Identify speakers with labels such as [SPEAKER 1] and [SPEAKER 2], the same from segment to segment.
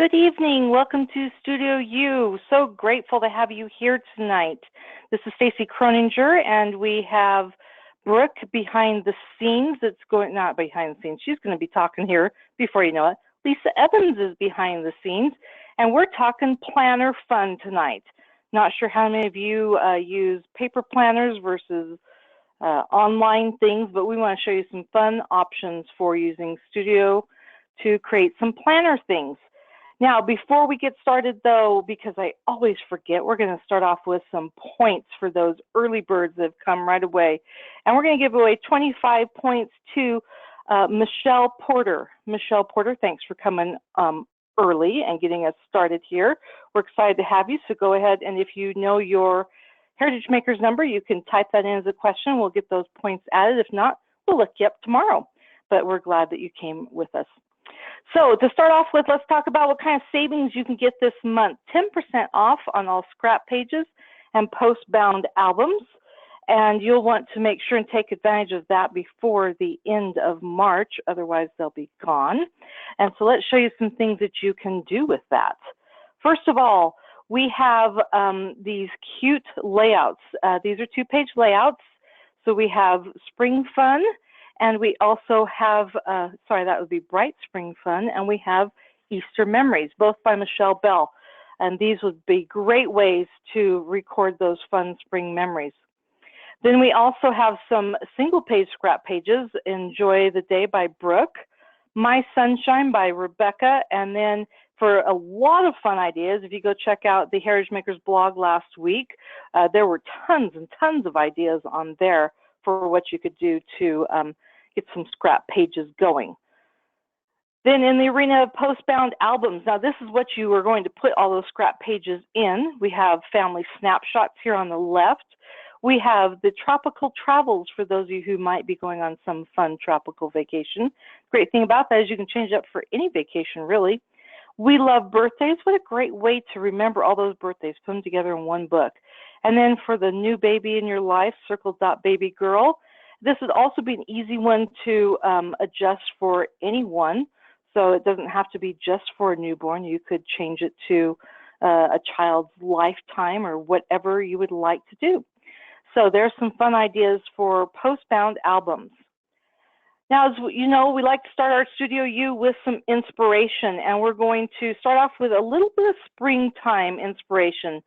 [SPEAKER 1] Good evening. Welcome to Studio U. So grateful to have you here tonight. This is Stacy Croninger, and we have Brooke behind the scenes. Not behind the scenes. She's going to be talking here before you know it. Lisa Evans is behind the scenes, and we're talking planner fun tonight. Not sure how many of you use paper planners versus online things, but we want to show you some fun options for using Studio to create some planner things. Now, before we get started, though, because I always forget, we're going to start off with some points for those early birds that have come right away. And we're going to give away 25 points to Michelle Porter. Michelle Porter, thanks for coming early and getting us started here. We're excited to have you, so go ahead, and if you know your Heritage Makers number, you can type that in as a question. We'll get those points added. If not, we'll look you up tomorrow. But we're glad that you came with us. So to start off with, let's talk about what kind of savings you can get this month. 10% off on all scrap pages and post-bound albums. And you'll want to make sure and take advantage of that before the end of March, otherwise they'll be gone. And so let's show you some things that you can do with that. First of all, we have these cute layouts. These are two-page layouts. So we have Spring Fun, and we also have, that would be Bright Spring Fun, and we have Easter Memories, both by Michelle Bell. And these would be great ways to record those fun spring memories. Then we also have some single-page scrap pages, Enjoy the Day by Brooke, My Sunshine by Rebecca, and then for a lot of fun ideas, if you go check out the Heritage Makers blog last week, there were tons and tons of ideas on there for what you could do to get some scrap pages going. Then in the arena of post-bound albums, now this is what you are going to put all those scrap pages in. We have family snapshots here on the left. We have the tropical travels for those of you who might be going on some fun tropical vacation. Great thing about that is you can change it up for any vacation, really. We love birthdays. What a great way to remember all those birthdays, put them together in one book. And then for the new baby in your life, Circle.Baby Girl. This would also be an easy one to adjust for anyone. So it doesn't have to be just for a newborn. You could change it to a child's lifetime or whatever you would like to do. So there's some fun ideas for post-bound albums. Now, as you know, we like to start our Studio U with some inspiration, and we're going to start off with a little bit of springtime inspiration.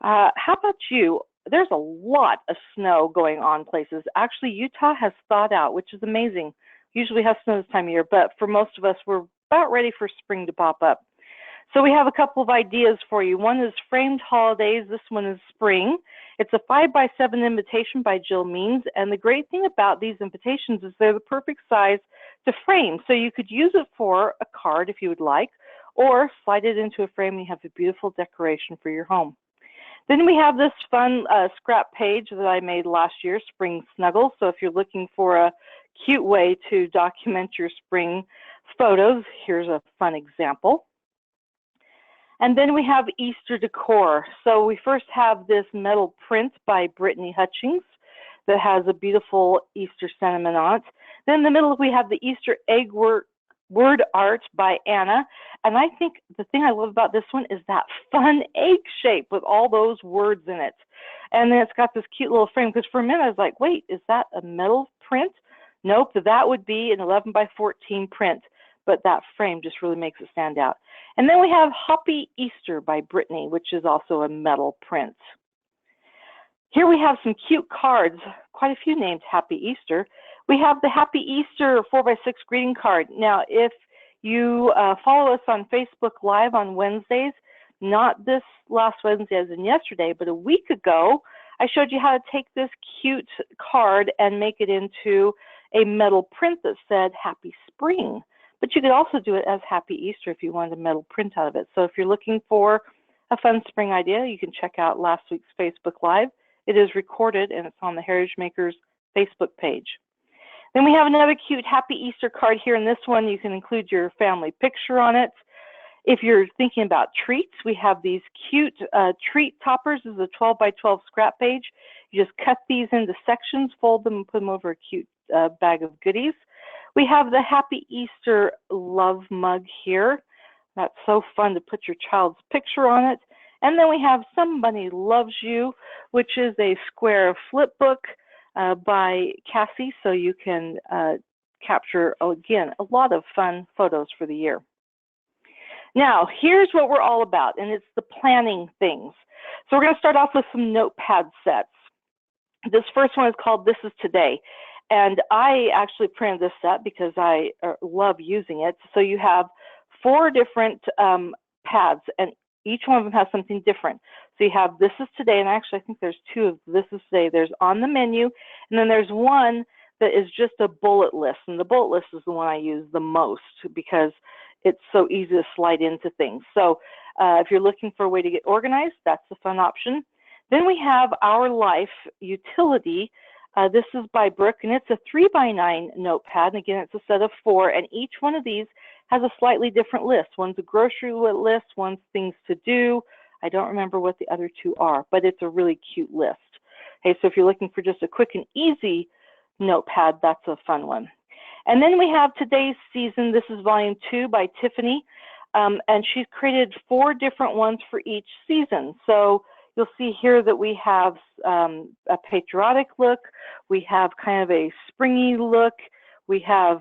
[SPEAKER 1] How about you? There's a lot of snow going on places. Actually, Utah has thawed out, which is amazing. Usually we have snow this time of year, but for most of us, we're about ready for spring to pop up. So we have a couple of ideas for you. One is Framed Holidays. This one is spring. It's a 5x7 invitation by Jill Means. And the great thing about these invitations is they're the perfect size to frame. So you could use it for a card if you would like, or slide it into a frame and you have a beautiful decoration for your home. Then we have this fun scrap page that I made last year, Spring Snuggles. So if you're looking for a cute way to document your spring photos, here's a fun example. And then we have Easter decor. So we first have this metal print by Brittany Hutchings that has a beautiful Easter sentiment on it. Then in the middle we have the Easter egg word art by Anna. And I think the thing I love about this one is that fun egg shape with all those words in it. And then it's got this cute little frame, because for a minute I was like, wait, is that a metal print? Nope, that would be an 11x14 print. But that frame just really makes it stand out. And then we have Happy Easter by Brittany, which is also a metal print. Here we have some cute cards, quite a few named Happy Easter. We have the Happy Easter 4x6 greeting card. Now, if you follow us on Facebook Live on Wednesdays, not this last Wednesday as in yesterday, but a week ago, I showed you how to take this cute card and make it into a metal print that said Happy Spring. But you could also do it as Happy Easter if you wanted a metal print out of it. So if you're looking for a fun spring idea, you can check out last week's Facebook Live. It is recorded and it's on the Heritage Makers Facebook page. Then we have another cute Happy Easter card here. In this one, you can include your family picture on it. If you're thinking about treats, we have these cute treat toppers. This is a 12x12 scrap page. You just cut these into sections, fold them, and put them over a cute bag of goodies. We have the Happy Easter love mug here. That's so fun to put your child's picture on it. And then we have Somebody Loves You, which is a square flip book by Cassie, so you can capture, again, a lot of fun photos for the year. Now, here's what we're all about, and it's the planning things. So we're going to start off with some notepad sets. This first one is called This Is Today, and I actually printed this set because I love using it. So you have 4 different pads, and each one of them has something different. So you have This Is Today, and actually I think there's 2 of This Is Today. There's on the menu, and then there's one that is just a bullet list, and the bullet list is the one I use the most because it's so easy to slide into things. So if you're looking for a way to get organized, that's a fun option. Then we have Our Life Utility. This is by Brooke, and it's a 3x9 notepad. And again, it's a set of 4, and each one of these has a slightly different list. One's a grocery list, one's things to do. I don't remember what the other 2 are, but it's a really cute list. Okay, so if you're looking for just a quick and easy notepad, that's a fun one. And then we have Today's Season. This is volume 2 by Tiffany, and she's created 4 different ones for each season. So you'll see here that we have a patriotic look, we have kind of a springy look, we have,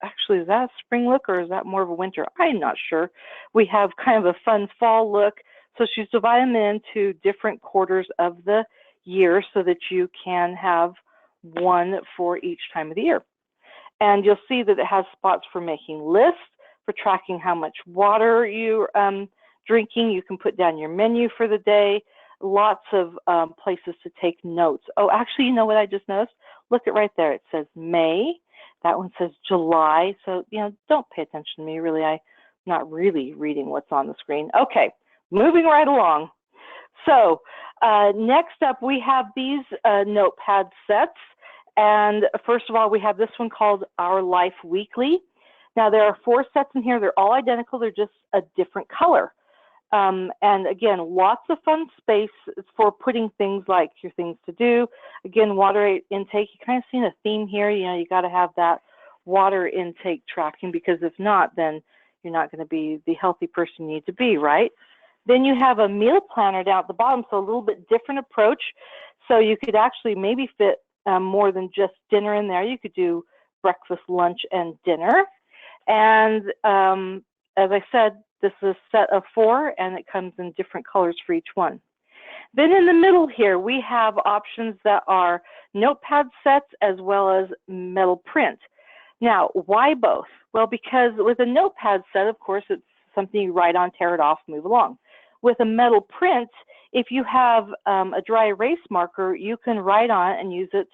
[SPEAKER 1] actually, is that a spring look or is that more of a winter? I'm not sure. We have kind of a fun fall look. So she's divided them into different quarters of the year so that you can have one for each time of the year. And you'll see that it has spots for making lists, for tracking how much water you're drinking. You can put down your menu for the day, lots of places to take notes. Oh, actually, you know what I just noticed? Look at right there. It says May. That one says July. So, don't pay attention to me, really. I'm not really reading what's on the screen. Okay, moving right along. So next up, we have these notepad sets. And first of all, we have this one called Our Life Weekly. Now, there are 4 sets in here. They're all identical. They're just a different color. And again, lots of fun space for putting things like your things to do. Again, water intake. You kind of seen a theme here. You got to have that water intake tracking, because if not, then you're not going to be the healthy person you need to be, right? Then you have a meal planner down at the bottom, so a little bit different approach. So you could actually maybe fit more than just dinner in there. You could do breakfast, lunch, and dinner. And as I said, this is a set of 4, and it comes in different colors for each one. Then in the middle here, we have options that are notepad sets as well as metal print. Now, why both? Well, because with a notepad set, of course, it's something you write on, tear it off, move along. With a metal print, if you have a dry erase marker, you can write on it and use it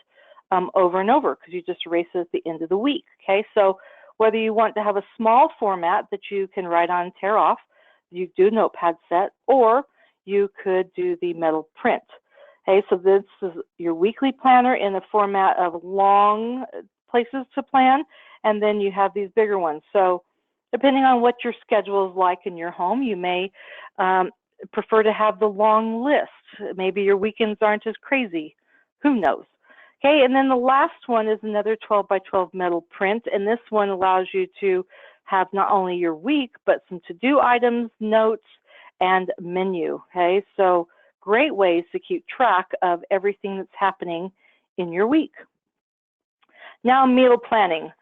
[SPEAKER 1] over and over, because you just erase it at the end of the week. Okay, so whether you want to have a small format that you can write on and tear off, you do a notepad set, or you could do the metal print. Okay, so this is your weekly planner in the format of long places to plan, and then you have these bigger ones. So depending on what your schedule is like in your home, you may prefer to have the long list. Maybe your weekends aren't as crazy. Who knows? Okay, and then the last one is another 12 by 12 metal print, and this one allows you to have not only your week, but some to-do items, notes, and menu. Okay, so great ways to keep track of everything that's happening in your week. Now, meal planning.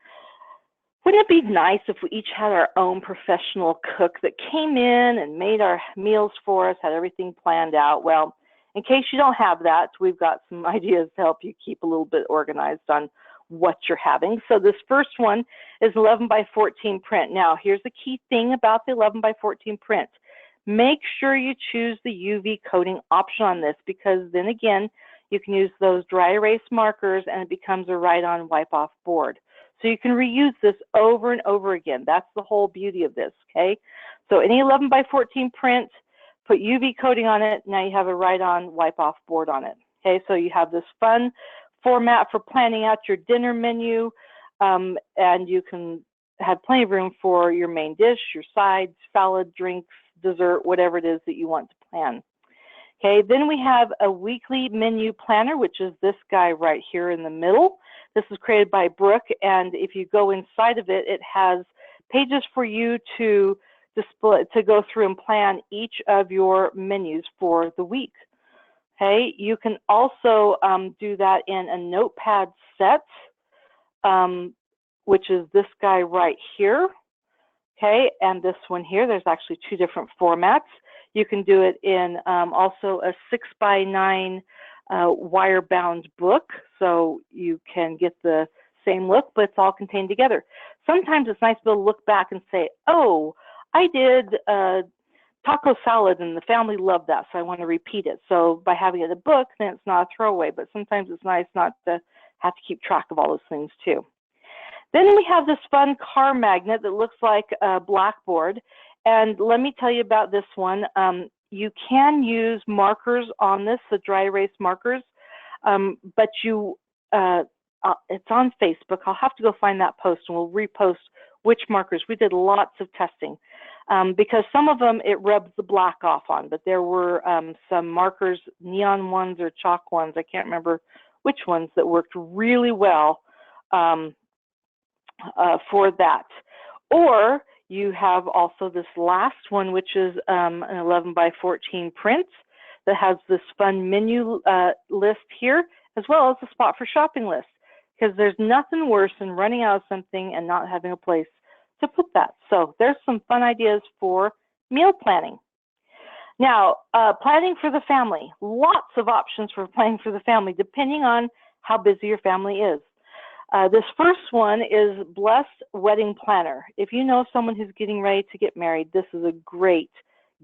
[SPEAKER 1] Wouldn't it be nice if we each had our own professional cook that came in and made our meals for us, had everything planned out? Well, in case you don't have that, we've got some ideas to help you keep a little bit organized on what you're having. So this first one is 11 by 14 print. Now, here's the key thing about the 11 by 14 print. Make sure you choose the UV coating option on this, because then again, you can use those dry erase markers and it becomes a write-on, wipe-off board. So you can reuse this over and over again. That's the whole beauty of this, okay? So any 11 by 14 print, put UV coating on it. Now you have a write-on, wipe-off board on it, okay? So you have this fun format for planning out your dinner menu, and you can have plenty of room for your main dish, your sides, salad, drinks, dessert, whatever it is that you want to plan. Okay, then we have a weekly menu planner, which is this guy right here in the middle. This is created by Brooke, and if you go inside of it, it has pages for you to display, to go through and plan each of your menus for the week. Okay, you can also do that in a notepad set, which is this guy right here. Okay, and this one here, there's actually two different formats. You can do it in also a 6x9 wire-bound book, so you can get the same look, but it's all contained together. Sometimes it's nice to be able to look back and say, oh, I did taco salad and the family loved that, so I want to repeat it. So by having it in a book, then it's not a throwaway, but sometimes it's nice not to have to keep track of all those things too. Then we have this fun car magnet that looks like a blackboard. And let me tell you about this one. You can use markers on this, the dry erase markers, but it's on Facebook. I'll have to go find that post and we'll repost which markers. We did lots of testing because some of them it rubs the black off on, but there were some markers, neon ones or chalk ones, I can't remember which ones, that worked really well for that. Or you have also this last one, which is an 11x14 print that has this fun menu list here, as well as a spot for shopping list, because there's nothing worse than running out of something and not having a place to put that. So there's some fun ideas for meal planning. Now, planning for the family, lots of options for planning for the family, depending on how busy your family is. This first one is Blessed Wedding Planner. If you know someone who's getting ready to get married, this is a great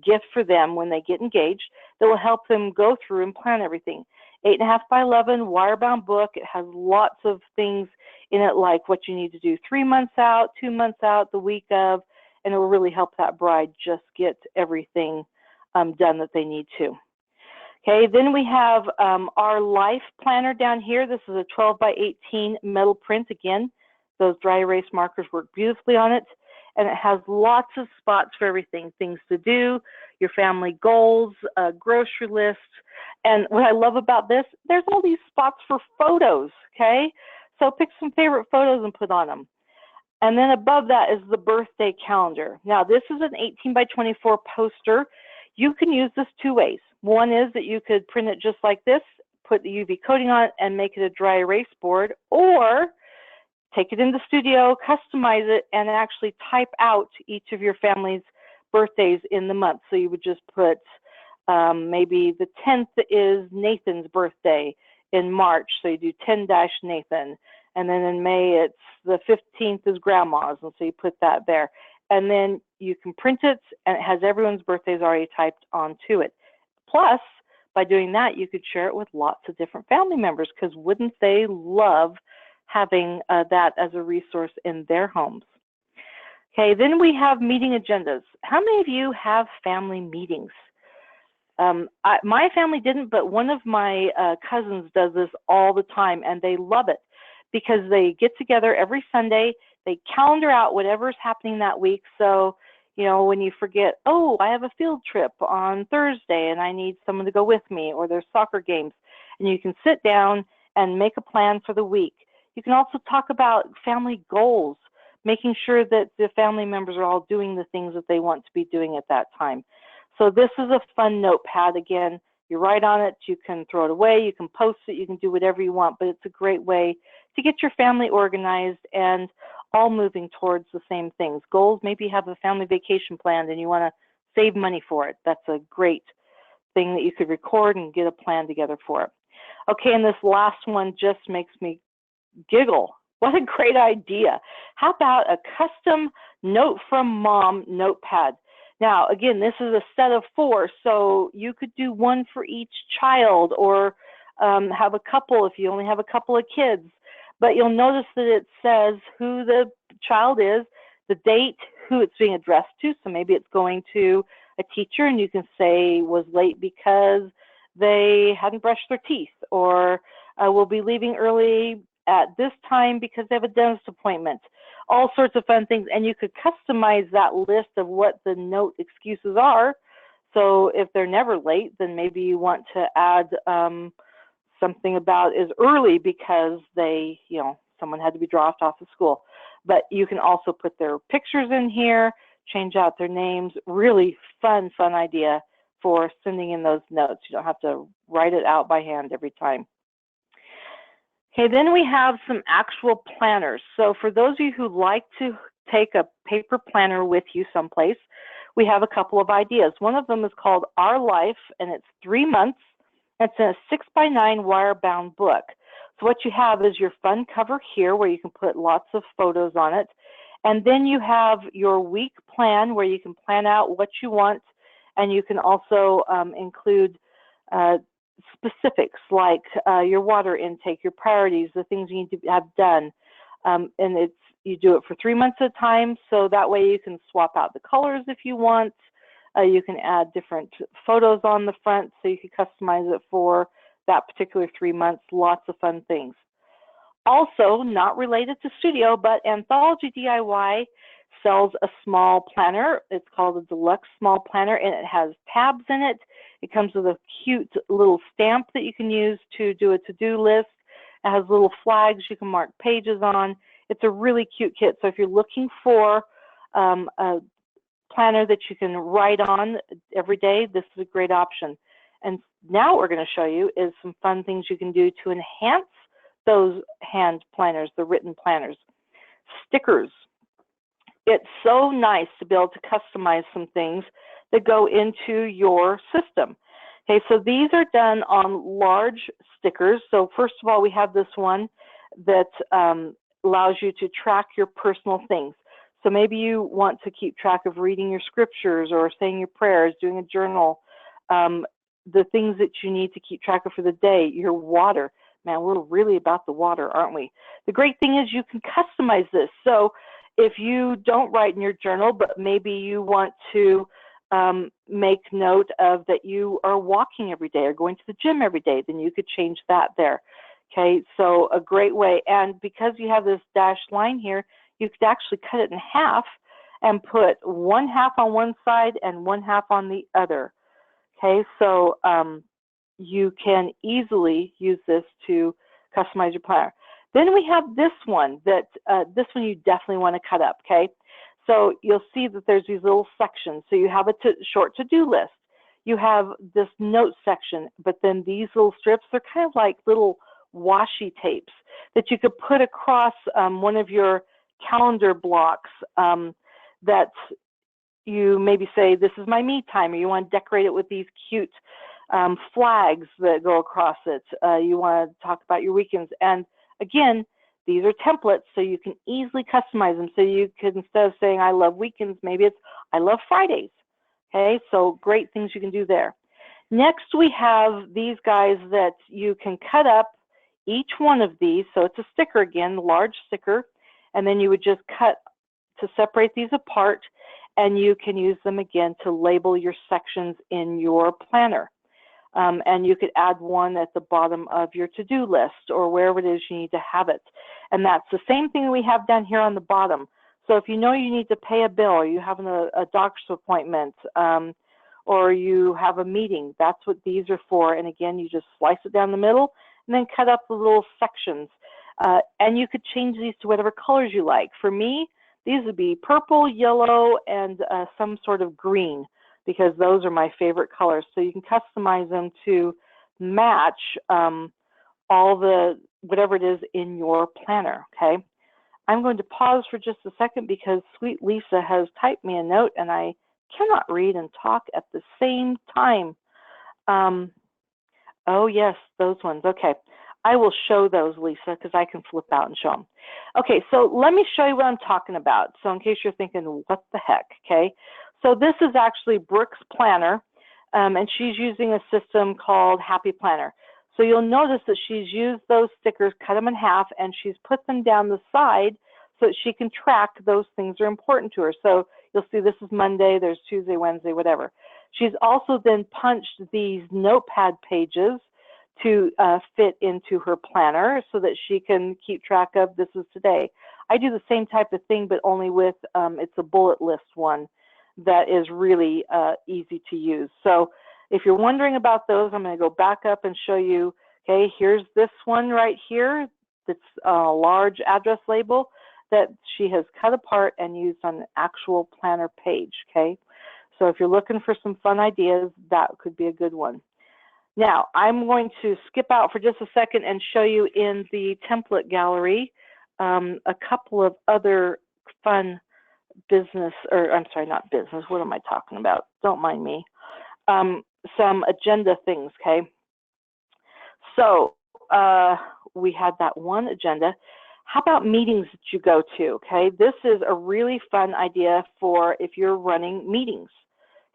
[SPEAKER 1] gift for them when they get engaged that will help them go through and plan everything. 8.5x11 wire-bound book. It has lots of things in it, like what you need to do 3 months out, 2 months out, the week of, and it will really help that bride just get everything done that they need to. Okay, then we have our life planner down here. This is a 12x18 metal print. Again, those dry erase markers work beautifully on it. And it has lots of spots for everything, things to do, your family goals, grocery lists. And what I love about this, there's all these spots for photos, okay? So pick some favorite photos and put on them. And then above that is the birthday calendar. Now, this is an 18x24 poster. You can use this two ways. One is that you could print it just like this, put the UV coating on it, and make it a dry erase board, or take it in the studio, customize it, and actually type out each of your family's birthdays in the month. So you would just put maybe the 10th is Nathan's birthday in March, so you do 10-Nathan. And then in May, it's the 15th is Grandma's, and so you put that there. And then you can print it, and it has everyone's birthdays already typed onto it. Plus, by doing that, you could share it with lots of different family members, because wouldn't they love having that as a resource in their homes? Okay, then we have meeting agendas. How many of you have family meetings? My family didn't, but one of my cousins does this all the time, and they love it because they get together every Sunday, they calendar out whatever's happening that week. So, you know, when you forget, oh, I have a field trip on Thursday and I need someone to go with me, or there's soccer games, and you can sit down and make a plan for the week. You can also talk about family goals, making sure that the family members are all doing the things that they want to be doing at that time. So this is a fun notepad. Again, you write on it, you can throw it away, you can post it, you can do whatever you want, but it's a great way to get your family organized and all moving towards the same things. Goals, maybe you have a family vacation planned and you want to save money for it. That's a great thing that you could record and get a plan together for it. Okay, and this last one just makes me giggle. What a great idea. How about a custom Note from Mom notepad? Now, again, this is a set of 4, so you could do one for each child, or have a couple if you only have a couple of kids. But you'll notice that it says who the child is, the date, who it's being addressed to. So maybe it's going to a teacher, and you can say was late because they hadn't brushed their teeth, or will be leaving early at this time because they have a dentist appointment. All sorts of fun things, and you could customize that list of what the note excuses are. So if they're never late, then maybe you want to add something about is early because they, you know, someone had to be dropped off of school. but you can also put their pictures in here, change out their names. Really fun idea for sending in those notes. You don't have to write it out by hand every time. Okay, then we have some actual planners. So for those of you who like to take a paper planner with you someplace, we have a couple of ideas. One of them is called Our Life, and it's 3 months. It's in a 6x9 wire-bound book. So what you have is your fun cover here where you can put lots of photos on it. And then you have your week plan where you can plan out what you want, and you can also include specifics like your water intake, your priorities, the things you need to have done. And you do it for 3 months at a time, so that way you can swap out the colors if you want. You can add different photos on the front, so you can customize it for that particular 3 months. Lots of fun things. Also, not related to Studio, but Anthology DIY sells a small planner. It's called a Deluxe Small Planner, and it has tabs in it. It comes with a cute little stamp that you can use to do a to-do list. It has little flags you can mark pages on. It's a really cute kit. So if you're looking for a planner that you can write on every day, this is a great option. And now what we're going to show you is some fun things you can do to enhance those hand planners, the written planners. Stickers. It's so nice to be able to customize some things that go into your system. Okay, so these are done on large stickers. So first of all, we have this one that allows you to track your personal things. So maybe you want to keep track of reading your scriptures or saying your prayers, doing a journal, the things that you need to keep track of for the day, your water. Man, we're really about the water, aren't we? The great thing is you can customize this. So if you don't write in your journal, but maybe you want to make note of that you are walking every day or going to the gym every day, then you could change that there. Okay, so a great way. And because you have this dashed line here, you could actually cut it in half and put 1/2 on one side and 1/2 on the other. Okay, so you can easily use this to customize your planner. Then we have this one that this one you definitely want to cut up. Okay, so you'll see that there's these little sections. So you have a short to-do list. You have this note section, but then these little strips, they're kind of like little washi tapes that you could put across one of your calendar blocks that you maybe say, this is my me time, or you want to decorate it with these cute flags that go across it. You want to talk about your weekends. And again, these are templates, so you can easily customize them. So you could, instead of saying I love weekends, maybe it's I love Fridays. Okay, so great things you can do there. Next, we have these guys that you can cut up each one of these. So it's a sticker again, large sticker, and then you would just cut to separate these apart, and you can use them again to label your sections in your planner. And you could add one at the bottom of your to-do list or wherever it is you need to have it. And that's the same thing we have down here on the bottom. So if you know you need to pay a bill, or you have a doctor's appointment, or you have a meeting, that's what these are for. And again, you just slice it down the middle and then cut up the little sections. And you could change these to whatever colors you like. For me, these would be purple, yellow, and some sort of green, because those are my favorite colors. So you can customize them to match all the, whatever it is in your planner, okay? I'm going to pause for just a second because sweet Lisa has typed me a note and I cannot read and talk at the same time. Oh yes, those ones, okay. I will show those, Lisa, because I can flip out and show them. Okay, so let me show you what I'm talking about. So in case you're thinking, what the heck, okay? So this is actually Brooke's planner, and she's using a system called Happy Planner. So you'll notice that she's used those stickers, cut them in half, and she's put them down the side so that she can track those things that are important to her. So you'll see this is Monday, there's Tuesday, Wednesday, whatever. She's also then punched these notepad pages to fit into her planner so that she can keep track of this is today. I do the same type of thing, but only with, it's a bullet list one that is really easy to use. So if you're wondering about those, I'm going to go back up and show you, okay, here's this one right here. It's a large address label. that she has cut apart and used on an actual planner page, okay? So if you're looking for some fun ideas, that could be a good one. Now, I'm going to skip out for just a second and show you in the template gallery a couple of other fun business, or I'm sorry, not business, what am I talking about? Don't mind me. Some agenda things, okay? So we had that one agenda. How about meetings that you go to, okay? This is a really fun idea for if you're running meetings.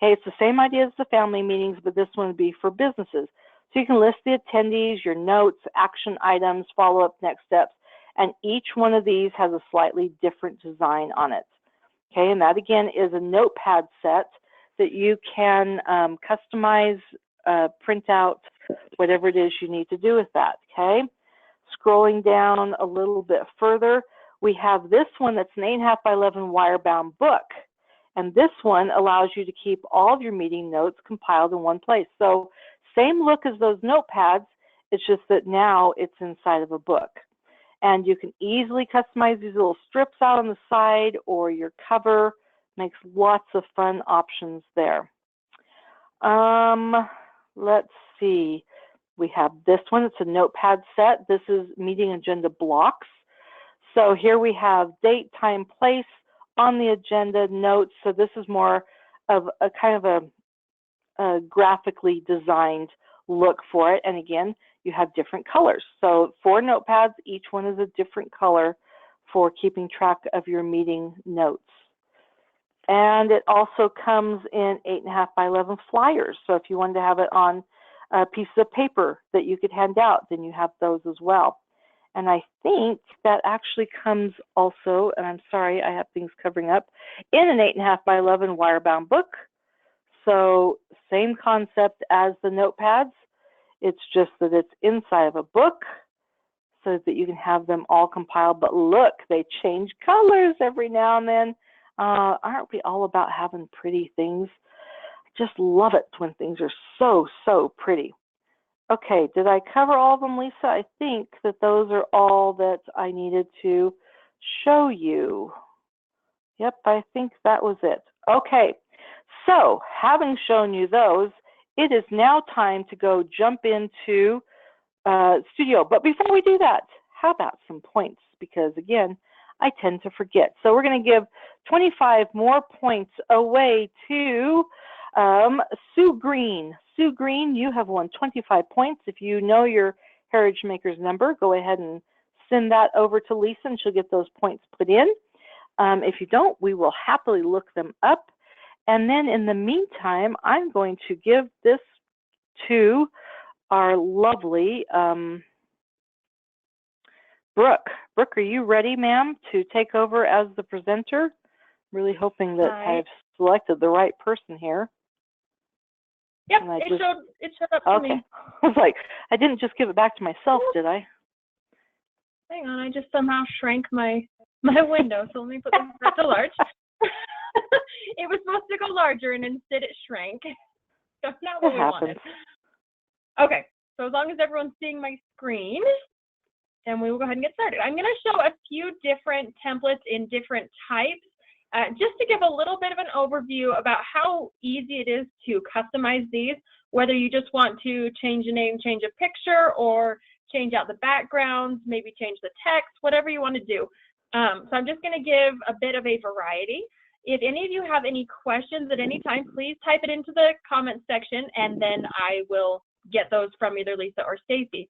[SPEAKER 1] Okay, it's the same idea as the family meetings, but this one would be for businesses. So you can list the attendees, your notes, action items, follow-up, next steps, and each one of these has a slightly different design on it. Okay, and that again is a notepad set that you can customize, print out, whatever it is you need to do with that, okay? Scrolling down a little bit further, we have this one that's an 8.5 by 11 wire-bound book. And this one allows you to keep all of your meeting notes compiled in one place. So same look as those notepads, it's just that now it's inside of a book. And you can easily customize these little strips out on the side or your cover. Makes lots of fun options there. Let's see. We have this one. It's a notepad set. This is meeting agenda blocks. So here we have date, time, place on the agenda, notes. So this is more of a kind of a graphically designed look for it. And again, you have different colors. So 4 notepads, each one is a different color for keeping track of your meeting notes. And it also comes in 8.5 by 11 flyers. So if you wanted to have it on a piece of paper that you could hand out, then you have those as well. And I think that actually comes also, and I'm sorry, I have things covering up, in an 8.5 by 11 wire-bound book. So same concept as the notepads. It's just that it's inside of a book so that you can have them all compiled. But look, they change colors every now and then. Aren't we all about having pretty things? I just love it when things are so, so pretty. Okay, did I cover all of them, Lisa? I think that those are all that I needed to show you. Yep, I think that was it. Okay, so having shown you those, it is now time to go jump into Studio. But before we do that, how about some points? Because again, I tend to forget. So we're going to give 25 more points away to Sue Green. Sue Green, you have won 25 points. If you know your Heritage Makers number, go ahead and send that over to Lisa and she'll get those points put in. If you don't, we will happily look them up. And then in the meantime, I'm going to give this to our lovely Brooke. Brooke, are you ready, ma'am, to take over as the presenter? Really hoping that I've selected the right person here.
[SPEAKER 2] Yep, it showed up to me.
[SPEAKER 1] I was like, I didn't just give it back to myself, did I?
[SPEAKER 2] Hang on, I just somehow shrank my window, so let me put this back to large. It was supposed to go larger, and instead it shrank. So not what we wanted. Okay, so as long as everyone's seeing my screen, then we will go ahead and get started. I'm going to show a few different templates in different types. Just to give a little bit of an overview about how easy it is to customize these, whether you just want to change a name, change a picture, or change out the backgrounds, maybe change the text, whatever you want to do. So I'm just going to give a bit of a variety. If any of you have any questions at any time, please type it into the comments section, and then I will get those from either Lisa or Stacy.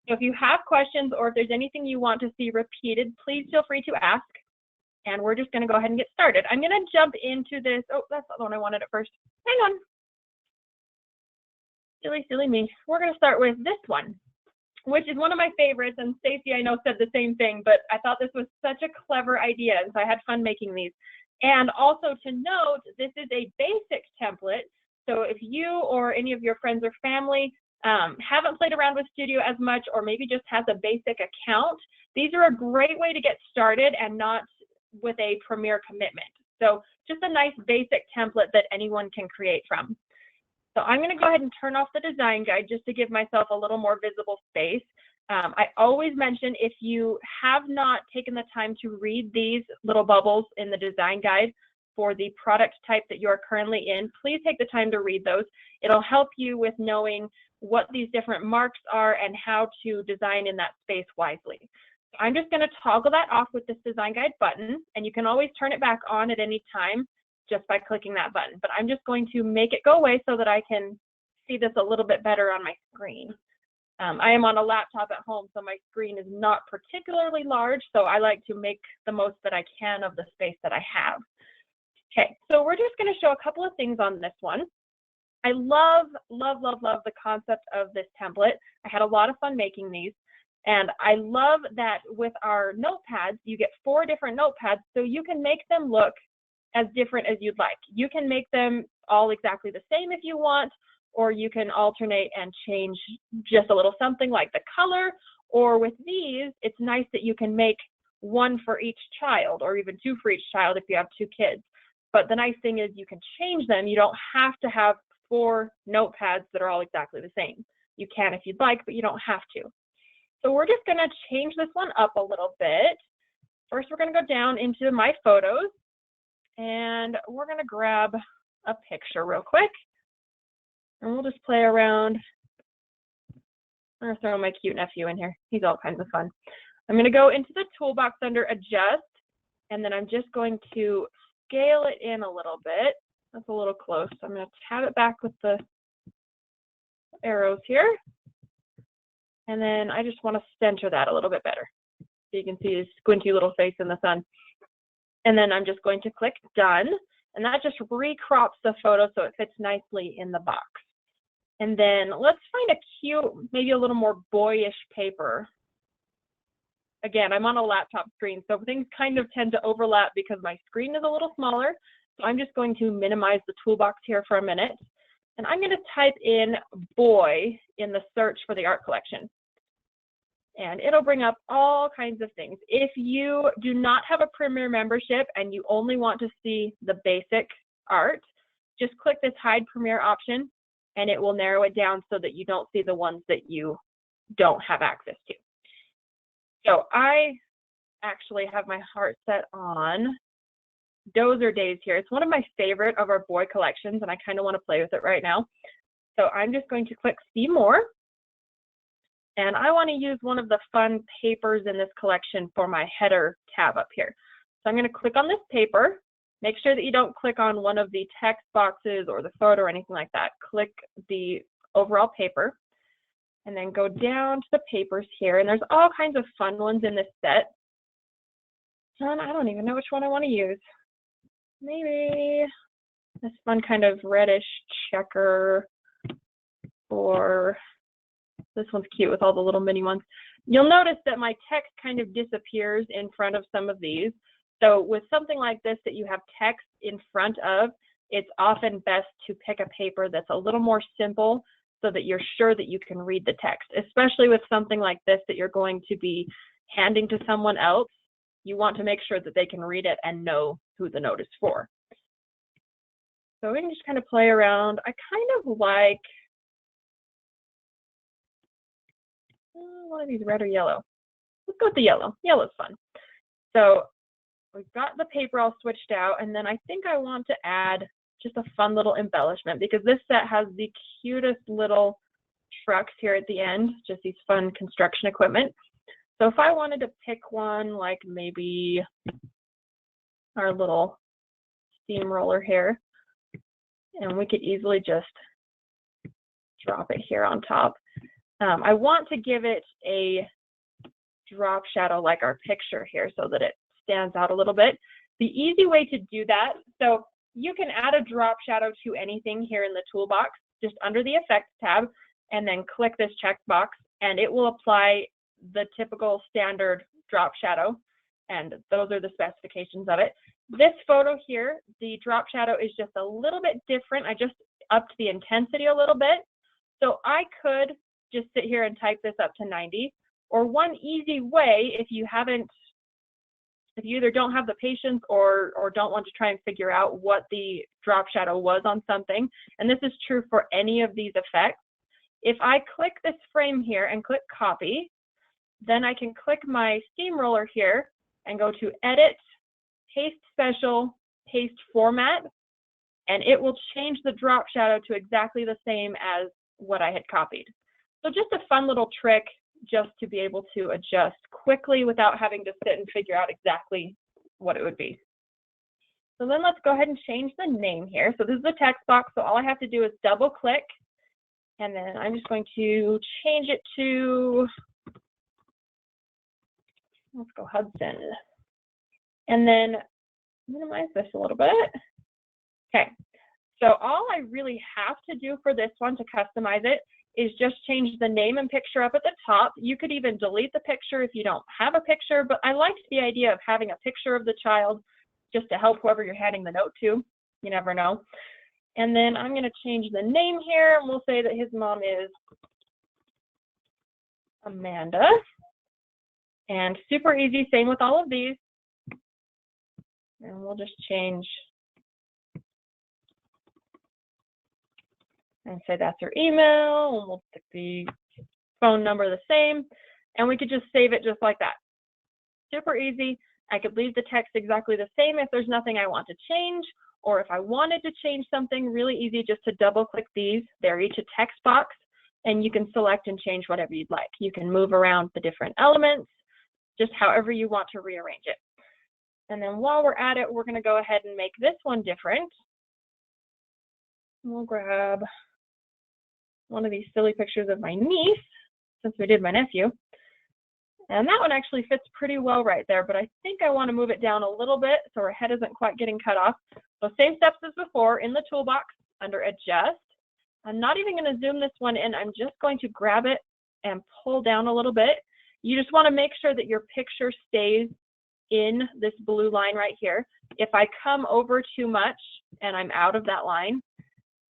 [SPEAKER 2] So if you have questions or if there's anything you want to see repeated, please feel free to ask. And we're just going to go ahead and get started. I'm going to jump into this. Oh, that's the one I wanted at first. Hang on. Silly me. We're going to start with this one, which is one of my favorites. And Stacy, I know, said the same thing, but I thought this was such a clever idea. And so I had fun making these. And also to note, this is a basic template. So if you or any of your friends or family haven't played around with Studio as much, or maybe just has a basic account, these are a great way to get started and not with a Premier commitment. So just a nice basic template that anyone can create from. So I'm going to go ahead and turn off the design guide just to give myself a little more visible space. I always mention, if you have not taken the time to read these little bubbles in the design guide for the product type that you're currently in, please take the time to read those. It'll help you with knowing what these different marks are and how to design in that space wisely. I'm just going to toggle that off with this design guide button, and you can always turn it back on at any time just by clicking that button. But I'm just going to make it go away so that I can see this a little bit better on my screen. I am on a laptop at home, so my screen is not particularly large, so I like to make the most that I can of the space that I have. Okay, so we're just going to show a couple of things on this one. I love, love, love, love the concept of this template. I had a lot of fun making these, and I love that with our notepads, you get 4 different notepads, so you can make them look as different as you'd like. You can make them all exactly the same if you want, or you can alternate and change just a little something like the color, or with these, it's nice that you can make 1 for each child, or even 2 for each child if you have 2 kids. But the nice thing is you can change them. You don't have to have 4 notepads that are all exactly the same. You can if you'd like, but you don't have to. So we're just gonna change this one up a little bit. First, we're gonna go down into my photos, and we're gonna grab a picture real quick. And we'll just play around. I'm gonna throw my cute nephew in here. He's all kinds of fun. I'm gonna go into the toolbox under Adjust, and then I'm just going to scale it in a little bit. That's a little close. So I'm gonna tab it back with the arrows here. And then I just wanna center that a little bit better. So you can see his squinty little face in the sun. And then I'm just going to click Done. And that just recrops the photo so it fits nicely in the box. And then let's find a cute, maybe a little more boyish paper. Again, I'm on a laptop screen, so things kind of tend to overlap because my screen is a little smaller. So I'm just going to minimize the toolbox here for a minute. And I'm going to type in boy in the search for the art collection. And it'll bring up all kinds of things. If you do not have a Premier membership and you only want to see the basic art, just click this Hide Premier option, and it will narrow it down so that you don't see the ones that you don't have access to. So I actually have my heart set on Dozer Days here. It's one of my favorite of our boy collections, and I kind of want to play with it right now. So I'm just going to click See More. And I want to use one of the fun papers in this collection for my header tab up here. So I'm going to click on this paper. Make sure that you don't click on one of the text boxes or the photo or anything like that. Click the overall paper and then go down to the papers here. And there's all kinds of fun ones in this set. And I don't even know which one I want to use. Maybe this fun kind of reddish checker, or this one's cute with all the little mini ones. You'll notice that my text kind of disappears in front of some of these. So with something like this that you have text in front of, it's often best to pick a paper that's a little more simple so that you're sure that you can read the text, especially with something like this that you're going to be handing to someone else. You want to make sure that they can read it and know who the note is for. So we can just kind of play around. I kind of like one of these, red or yellow. Let's go with the yellow. Yellow's fun. So we've got the paper all switched out, and then I think I want to add just a fun little embellishment because this set has the cutest little trucks here at the end, just these fun construction equipment. So if I wanted to pick one, like maybe our little steamroller here, and we could easily just drop it here on top. I want to give it a drop shadow like our picture here so that it stands out a little bit. The easy way to do that, so you can add a drop shadow to anything here in the toolbox, just under the Effects tab, and then click this checkbox, and it will apply the typical standard drop shadow, and those are the specifications of it. This photo here, the drop shadow is just a little bit different. I just upped the intensity a little bit. So I could just sit here and type this up to 90, or one easy way, if you either don't have the patience or don't want to try and figure out what the drop shadow was on something, and this is true for any of these effects, if I click this frame here and click copy, then I can click my steamroller here and go to Edit, Paste Special, Paste Format, and it will change the drop shadow to exactly the same as what I had copied. So just a fun little trick just to be able to adjust quickly without having to sit and figure out exactly what it would be. So then let's go ahead and change the name here. So this is the text box, so all I have to do is double click, and then I'm just going to change it to, let's go Hudson. And then minimize this a little bit. Okay, so all I really have to do for this one to customize it is just change the name and picture up at the top. You could even delete the picture if you don't have a picture, but I liked the idea of having a picture of the child just to help whoever you're handing the note to. You never know. And then I'm going to change the name here, and we'll say that his mom is Amanda. And super easy, same with all of these. And we'll just change and say that's her email, and we'll stick the phone number the same, and we could just save it just like that. Super easy. I could leave the text exactly the same if there's nothing I want to change, or if I wanted to change something, really easy just to double click these. They're each a text box, and you can select and change whatever you'd like. You can move around the different elements, just however you want to rearrange it. And then while we're at it, we're going to go ahead and make this one different. We'll grab one of these silly pictures of my niece, since we did my nephew. And that one actually fits pretty well right there, but I think I want to move it down a little bit so her head isn't quite getting cut off. So same steps as before, in the toolbox under Adjust. I'm not even going to zoom this one in. I'm just going to grab it and pull down a little bit. You just want to make sure that your picture stays in this blue line right here. If I come over too much and I'm out of that line,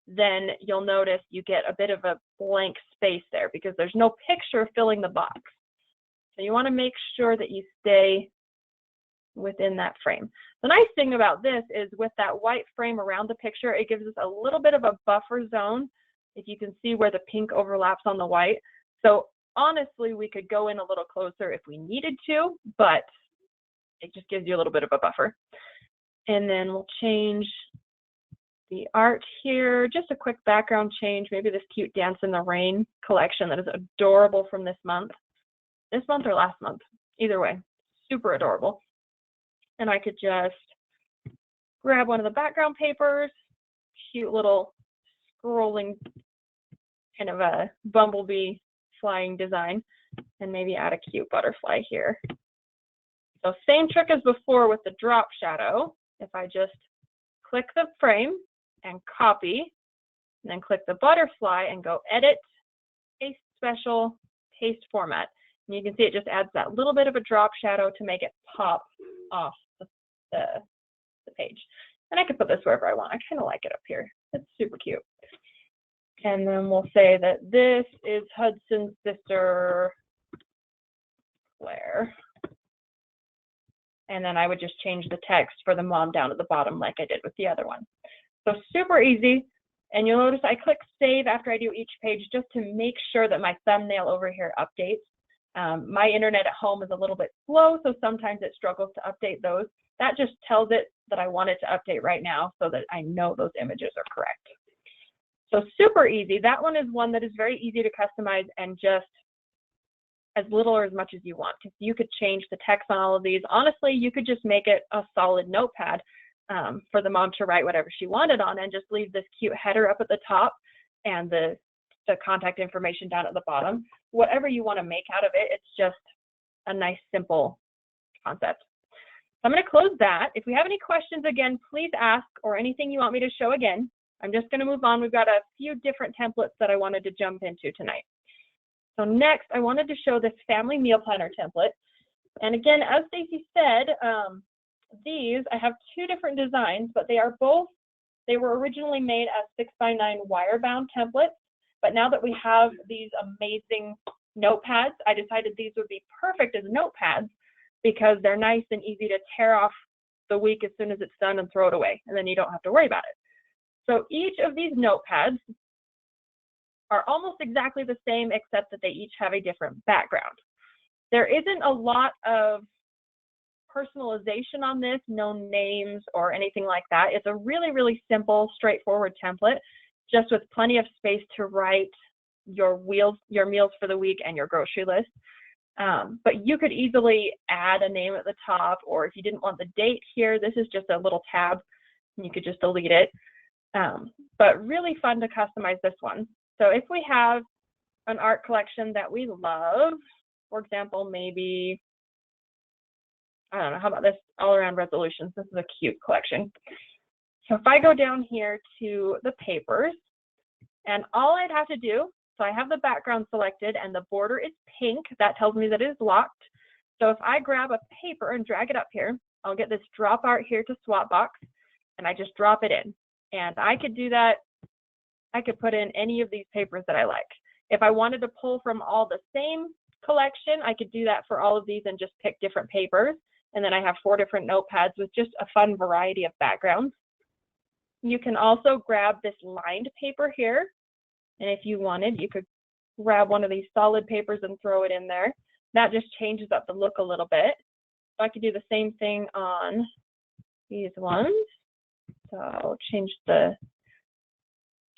[SPEAKER 2] then you'll notice you get a bit of a blank space there because there's no picture filling the box. So you want to make sure that you stay within that frame. The nice thing about this is with that white frame around the picture, it gives us a little bit of a buffer zone, if you can see where the pink overlaps on the white. So honestly, we could go in a little closer if we needed to, but it just gives you a little bit of a buffer. And then we'll change the art here, just a quick background change, maybe this cute Dance in the Rain collection that is adorable from this month or last month, either way, super adorable. And I could just grab one of the background papers, cute little scrolling kind of a bumblebee flying design, and maybe add a cute butterfly here. So same trick as before with the drop shadow. If I just click the frame and copy, and then click the butterfly and go Edit, Paste Special, Paste Format. And you can see it just adds that little bit of a drop shadow to make it pop off the page. And I can put this wherever I want. I kind of like it up here. It's super cute. And then we'll say that this is Hudson's sister, Claire. And then I would just change the text for the mom down at the bottom like I did with the other one. So super easy. And you'll notice I click save after I do each page just to make sure that my thumbnail over here updates. My internet at home is a little bit slow, so sometimes it struggles to update those. That just tells it that I want it to update right now so that I know those images are correct. So super easy. That one is one that is very easy to customize and just as little or as much as you want. Because you could change the text on all of these. Honestly, you could just make it a solid notepad for the mom to write whatever she wanted on and just leave this cute header up at the top and the contact information down at the bottom. Whatever you want to make out of it, it's just a nice, simple concept. So I'm going to close that. If we have any questions, again, please ask, or anything you want me to show again. I'm just going to move on. We've got a few different templates that I wanted to jump into tonight. So next, I wanted to show this family meal planner template. And again, as Stacy said, these, I have two different designs, but they were originally made as 6x9 wire-bound templates. But now that we have these amazing notepads, I decided these would be perfect as notepads because they're nice and easy to tear off the week as soon as it's done and throw it away, and then you don't have to worry about it. So each of these notepads are almost exactly the same, except that they each have a different background. There isn't a lot of personalization on this, no names or anything like that. It's a really, really simple, straightforward template, just with plenty of space to write your meals for the week and your grocery list. But you could easily add a name at the top, or if you didn't want the date here, this is just a little tab and you could just delete it. But really fun to customize this one. So if we have an art collection that we love, for example, maybe, I don't know, how about this all around resolutions? This is a cute collection. So if I go down here to the papers, and all I'd have to do, so I have the background selected and the border is pink, that tells me that it is locked. So if I grab a paper and drag it up here, I'll get this drop art here to swap box, and I just drop it in. And I could do that, I could put in any of these papers that I like. If I wanted to pull from all the same collection, I could do that for all of these and just pick different papers. And then I have 4 different notepads with just a fun variety of backgrounds. You can also grab this lined paper here. And if you wanted, you could grab one of these solid papers and throw it in there. That just changes up the look a little bit. So I could do the same thing on these ones. So I'll change the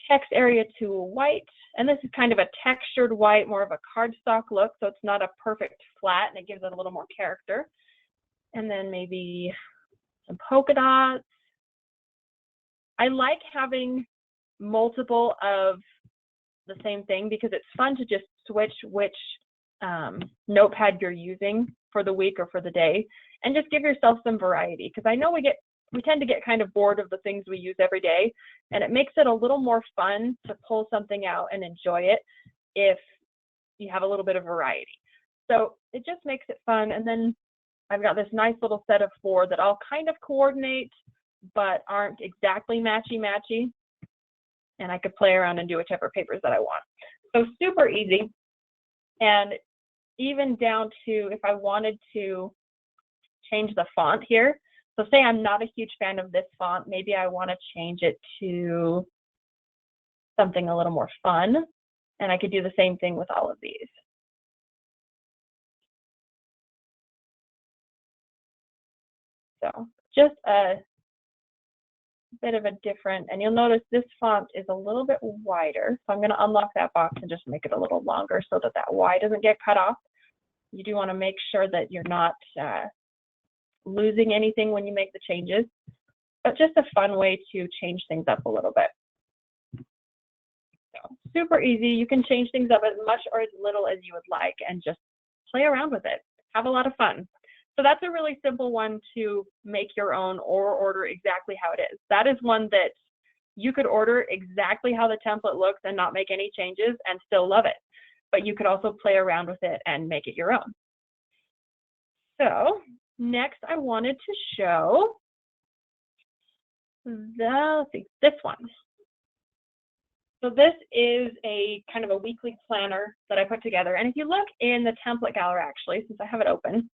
[SPEAKER 2] text area to white. And this is kind of a textured white, more of a cardstock look. So it's not a perfect flat, and it gives it a little more character. And then maybe some polka dots. I like having multiple of the same thing because it's fun to just switch which notepad you're using for the week or for the day, and just give yourself some variety. Because I know we tend to get kind of bored of the things we use every day, and it makes it a little more fun to pull something out and enjoy it if you have a little bit of variety. So it just makes it fun. And then I've got this nice little set of 4 that all kind of coordinate, but aren't exactly matchy-matchy. And I could play around and do whichever papers that I want. So super easy. And even down to if I wanted to change the font here. So say I'm not a huge fan of this font, maybe I want to change it to something a little more fun. And I could do the same thing with all of these. So just a bit of a different, and you'll notice this font is a little bit wider. So I'm going to unlock that box and just make it a little longer so that that Y doesn't get cut off. You do want to make sure that you're not losing anything when you make the changes, but just a fun way to change things up a little bit. So super easy. You can change things up as much or as little as you would like and just play around with it. Have a lot of fun. So that's a really simple one to make your own or order exactly how it is. That is one that you could order exactly how the template looks and not make any changes and still love it. But you could also play around with it and make it your own. So next I wanted to show this one. So this is a kind of a weekly planner that I put together. And if you look in the template gallery, actually, since I have it open,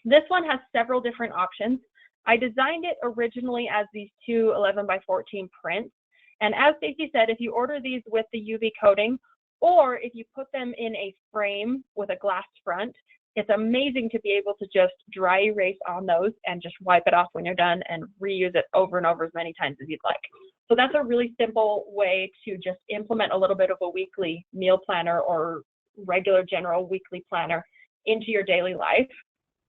[SPEAKER 2] this one has several different options. I designed it originally as these 2 11 by 14 prints. And as Stacy said, if you order these with the UV coating, or if you put them in a frame with a glass front, it's amazing to be able to just dry erase on those and just wipe it off when you're done and reuse it over and over as many times as you'd like. So that's a really simple way to just implement a little bit of a weekly meal planner or regular general weekly planner into your daily life.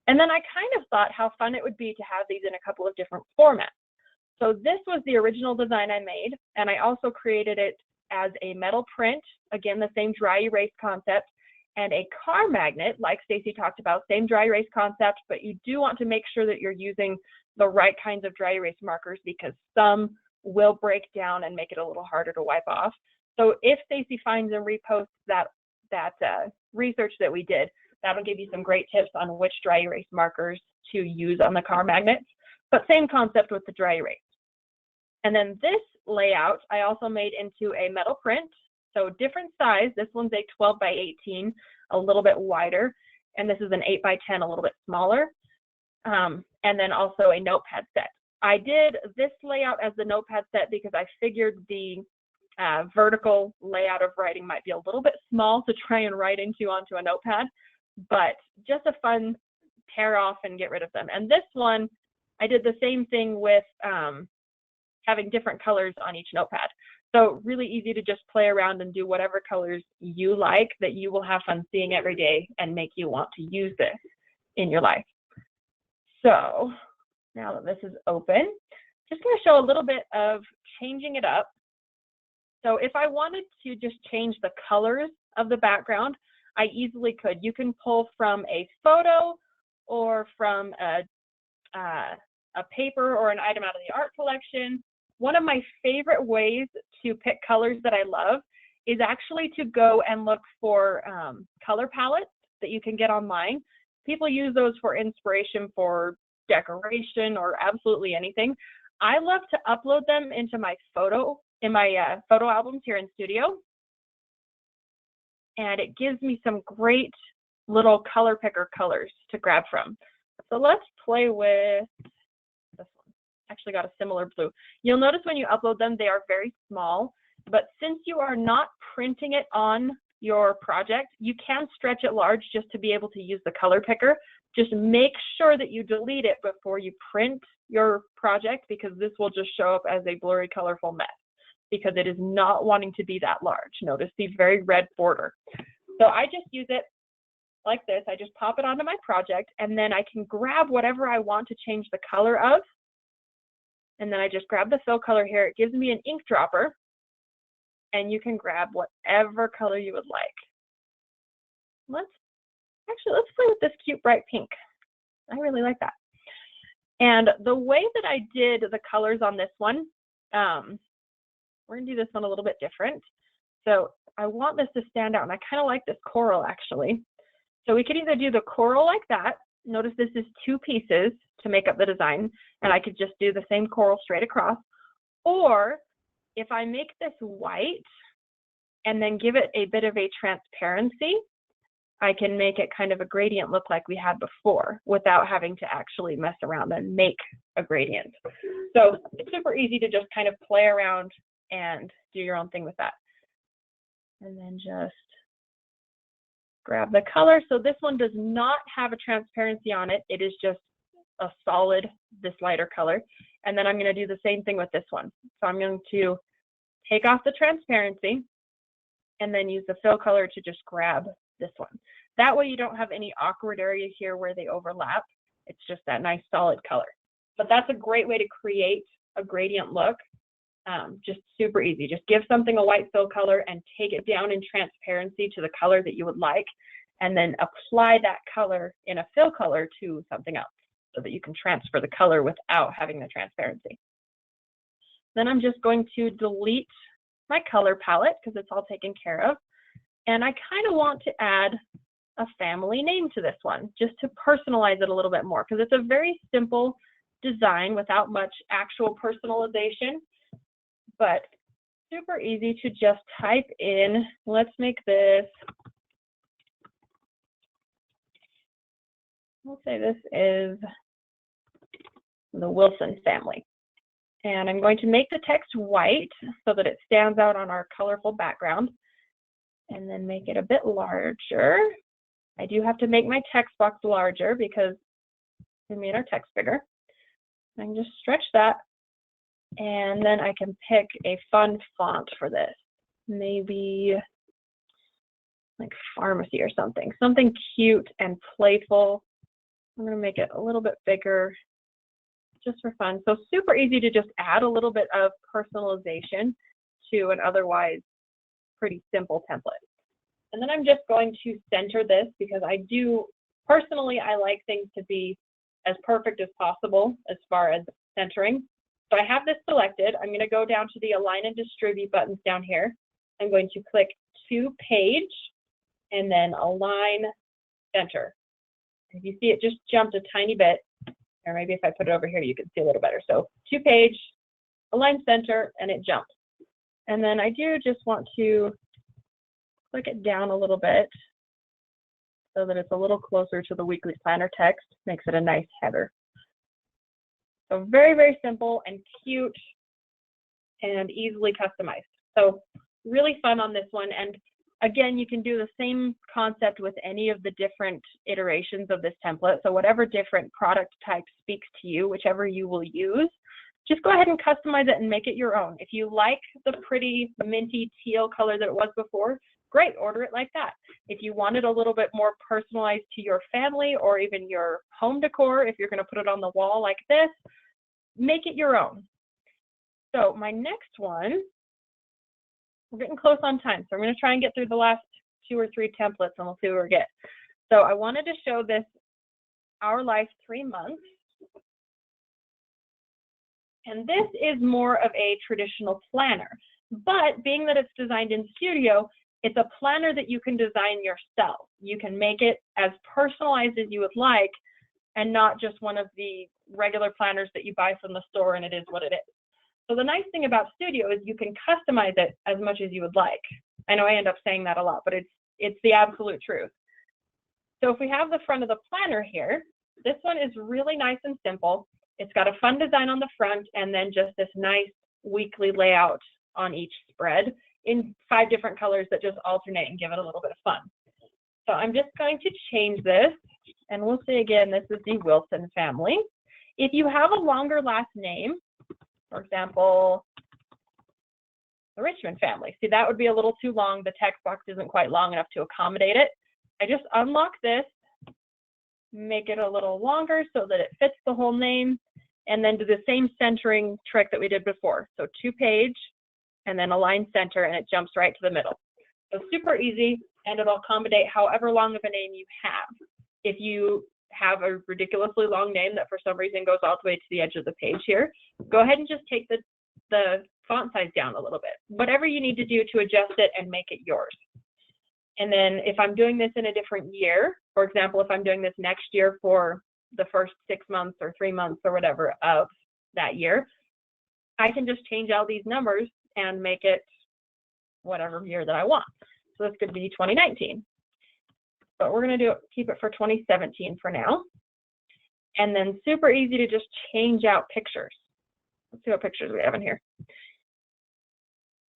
[SPEAKER 2] And then I kind of thought how fun it would be to have these in a couple of different formats. So this was the original design I made, and I also created it as a metal print, again, the same dry erase concept, and a car magnet, like Stacy talked about, same dry erase concept, but you do want to make sure that you're using the right kinds of dry erase markers because some will break down and make it a little harder to wipe off. So if Stacy finds and reposts that research that we did, that'll give you some great tips on which dry erase markers to use on the car magnets, but same concept with the dry erase. And then this layout, I also made into a metal print. So different size, this one's a 12 by 18, a little bit wider, and this is an 8 by 10, a little bit smaller. And then also a notepad set. I did this layout as the notepad set because I figured the vertical layout of writing might be a little bit small to try and write onto a notepad, but just a fun tear off and get rid of them. And this one, I did the same thing with having different colors on each notepad. So really easy to just play around and do whatever colors you like that you will have fun seeing every day and make you want to use this in your life. So now that this is open, just going to show a little bit of changing it up. So if I wanted to just change the colors of the background, I easily could. You can pull from a photo or from a paper or an item out of the art collection. One of my favorite ways to pick colors that I love is actually to go and look for color palettes that you can get online. People use those for inspiration for decoration or absolutely anything. I love to upload them into my photo albums here in Studio. And it gives me some great little color picker colors to grab from. So let's play with this one. Actually got a similar blue. You'll notice when you upload them, they are very small, but since you are not printing it on your project, you can stretch it large just to be able to use the color picker. Just make sure that you delete it before you print your project, because this will just show up as a blurry, colorful mess because it is not wanting to be that large. Notice the very red border. So I just use it like this. I just pop it onto my project, and then I can grab whatever I want to change the color of. And then I just grab the fill color here. It gives me an ink dropper, and you can grab whatever color you would like. Let's play with this cute bright pink. I really like that. And the way that I did the colors on this one, we're gonna do this one a little bit different. So I want this to stand out, and I kind of like this coral actually. So we could either do the coral like that. Notice this is 2 pieces to make up the design, and I could just do the same coral straight across. Or if I make this white and then give it a bit of a transparency, I can make it kind of a gradient look like we had before without having to actually mess around and make a gradient. So it's super easy to just kind of play around and do your own thing with that. And then just grab the color. So this one does not have a transparency on it. It is just a solid, this lighter color. And then I'm going to do the same thing with this one. So I'm going to take off the transparency and then use the fill color to just grab this one. That way you don't have any awkward areas here where they overlap. It's just that nice solid color. But that's a great way to create a gradient look. Just super easy. Just give something a white fill color and take it down in transparency to the color that you would like, and then apply that color in a fill color to something else so that you can transfer the color without having the transparency. Then I'm just going to delete my color palette because it's all taken care of. And I kind of want to add a family name to this one just to personalize it a little bit more, because it's a very simple design without much actual personalization, but super easy to just type in. Let's make this, we'll say this is the Wilson family. And I'm going to make the text white so that it stands out on our colorful background, and then make it a bit larger. I do have to make my text box larger because we made our text bigger. I can just stretch that, and then I can pick a fun font for this. Maybe like pharmacy or something. Something cute and playful. I'm gonna make it a little bit bigger just for fun. So super easy to just add a little bit of personalization to an otherwise pretty simple template. And then I'm just going to center this because I like things to be as perfect as possible as far as centering. So I have this selected. I'm going to go down to the Align and Distribute buttons down here. I'm going to click to Page and then Align Center. If you see it just jumped a tiny bit, or maybe if I put it over here, you can see a little better. So to Page, Align Center, and it jumped. And then I do just want to click it down a little bit so that it's a little closer to the weekly planner text, makes it a nice header. So very, very simple and cute and easily customized. So really fun on this one. And again, you can do the same concept with any of the different iterations of this template. So whatever different product type speaks to you, whichever you will use, just go ahead and customize it and make it your own. If you like the pretty minty teal color that it was before, great, order it like that. If you want it a little bit more personalized to your family or even your home decor, if you're going to put it on the wall like this, make it your own. So my next one, we're getting close on time, so I'm going to try and get through the last 2 or 3 templates and we'll see where we get. So I wanted to show this Our Life 3 months. And this is more of a traditional planner, but being that it's designed in Studio, it's a planner that you can design yourself. You can make it as personalized as you would like and not just one of the regular planners that you buy from the store and it is what it is. So the nice thing about Studio is you can customize it as much as you would like. I know I end up saying that a lot, but it's the absolute truth. So if we have the front of the planner here, this one is really nice and simple. It's got a fun design on the front and then just this nice weekly layout on each spread in 5 different colors that just alternate and give it a little bit of fun. So I'm just going to change this and we'll say again, this is the Wilson family. If you have a longer last name, for example, the Richmond family, see that would be a little too long. The text box isn't quite long enough to accommodate it. I just unlock this, make it a little longer so that it fits the whole name, and then do the same centering trick that we did before. So 2-page and then align center and it jumps right to the middle. So super easy and it'll accommodate however long of a name you have. If you have a ridiculously long name that for some reason goes all the way to the edge of the page here, go ahead and just take the font size down a little bit. Whatever you need to do to adjust it and make it yours. And then if I'm doing this in a different year, for example, if I'm doing this next year for the first 6 months or 3 months or whatever of that year, I can just change out these numbers and make it whatever year that I want. So this could be 2019. But we're going to keep it for 2017 for now. And then super easy to just change out pictures. Let's see what pictures we have in here.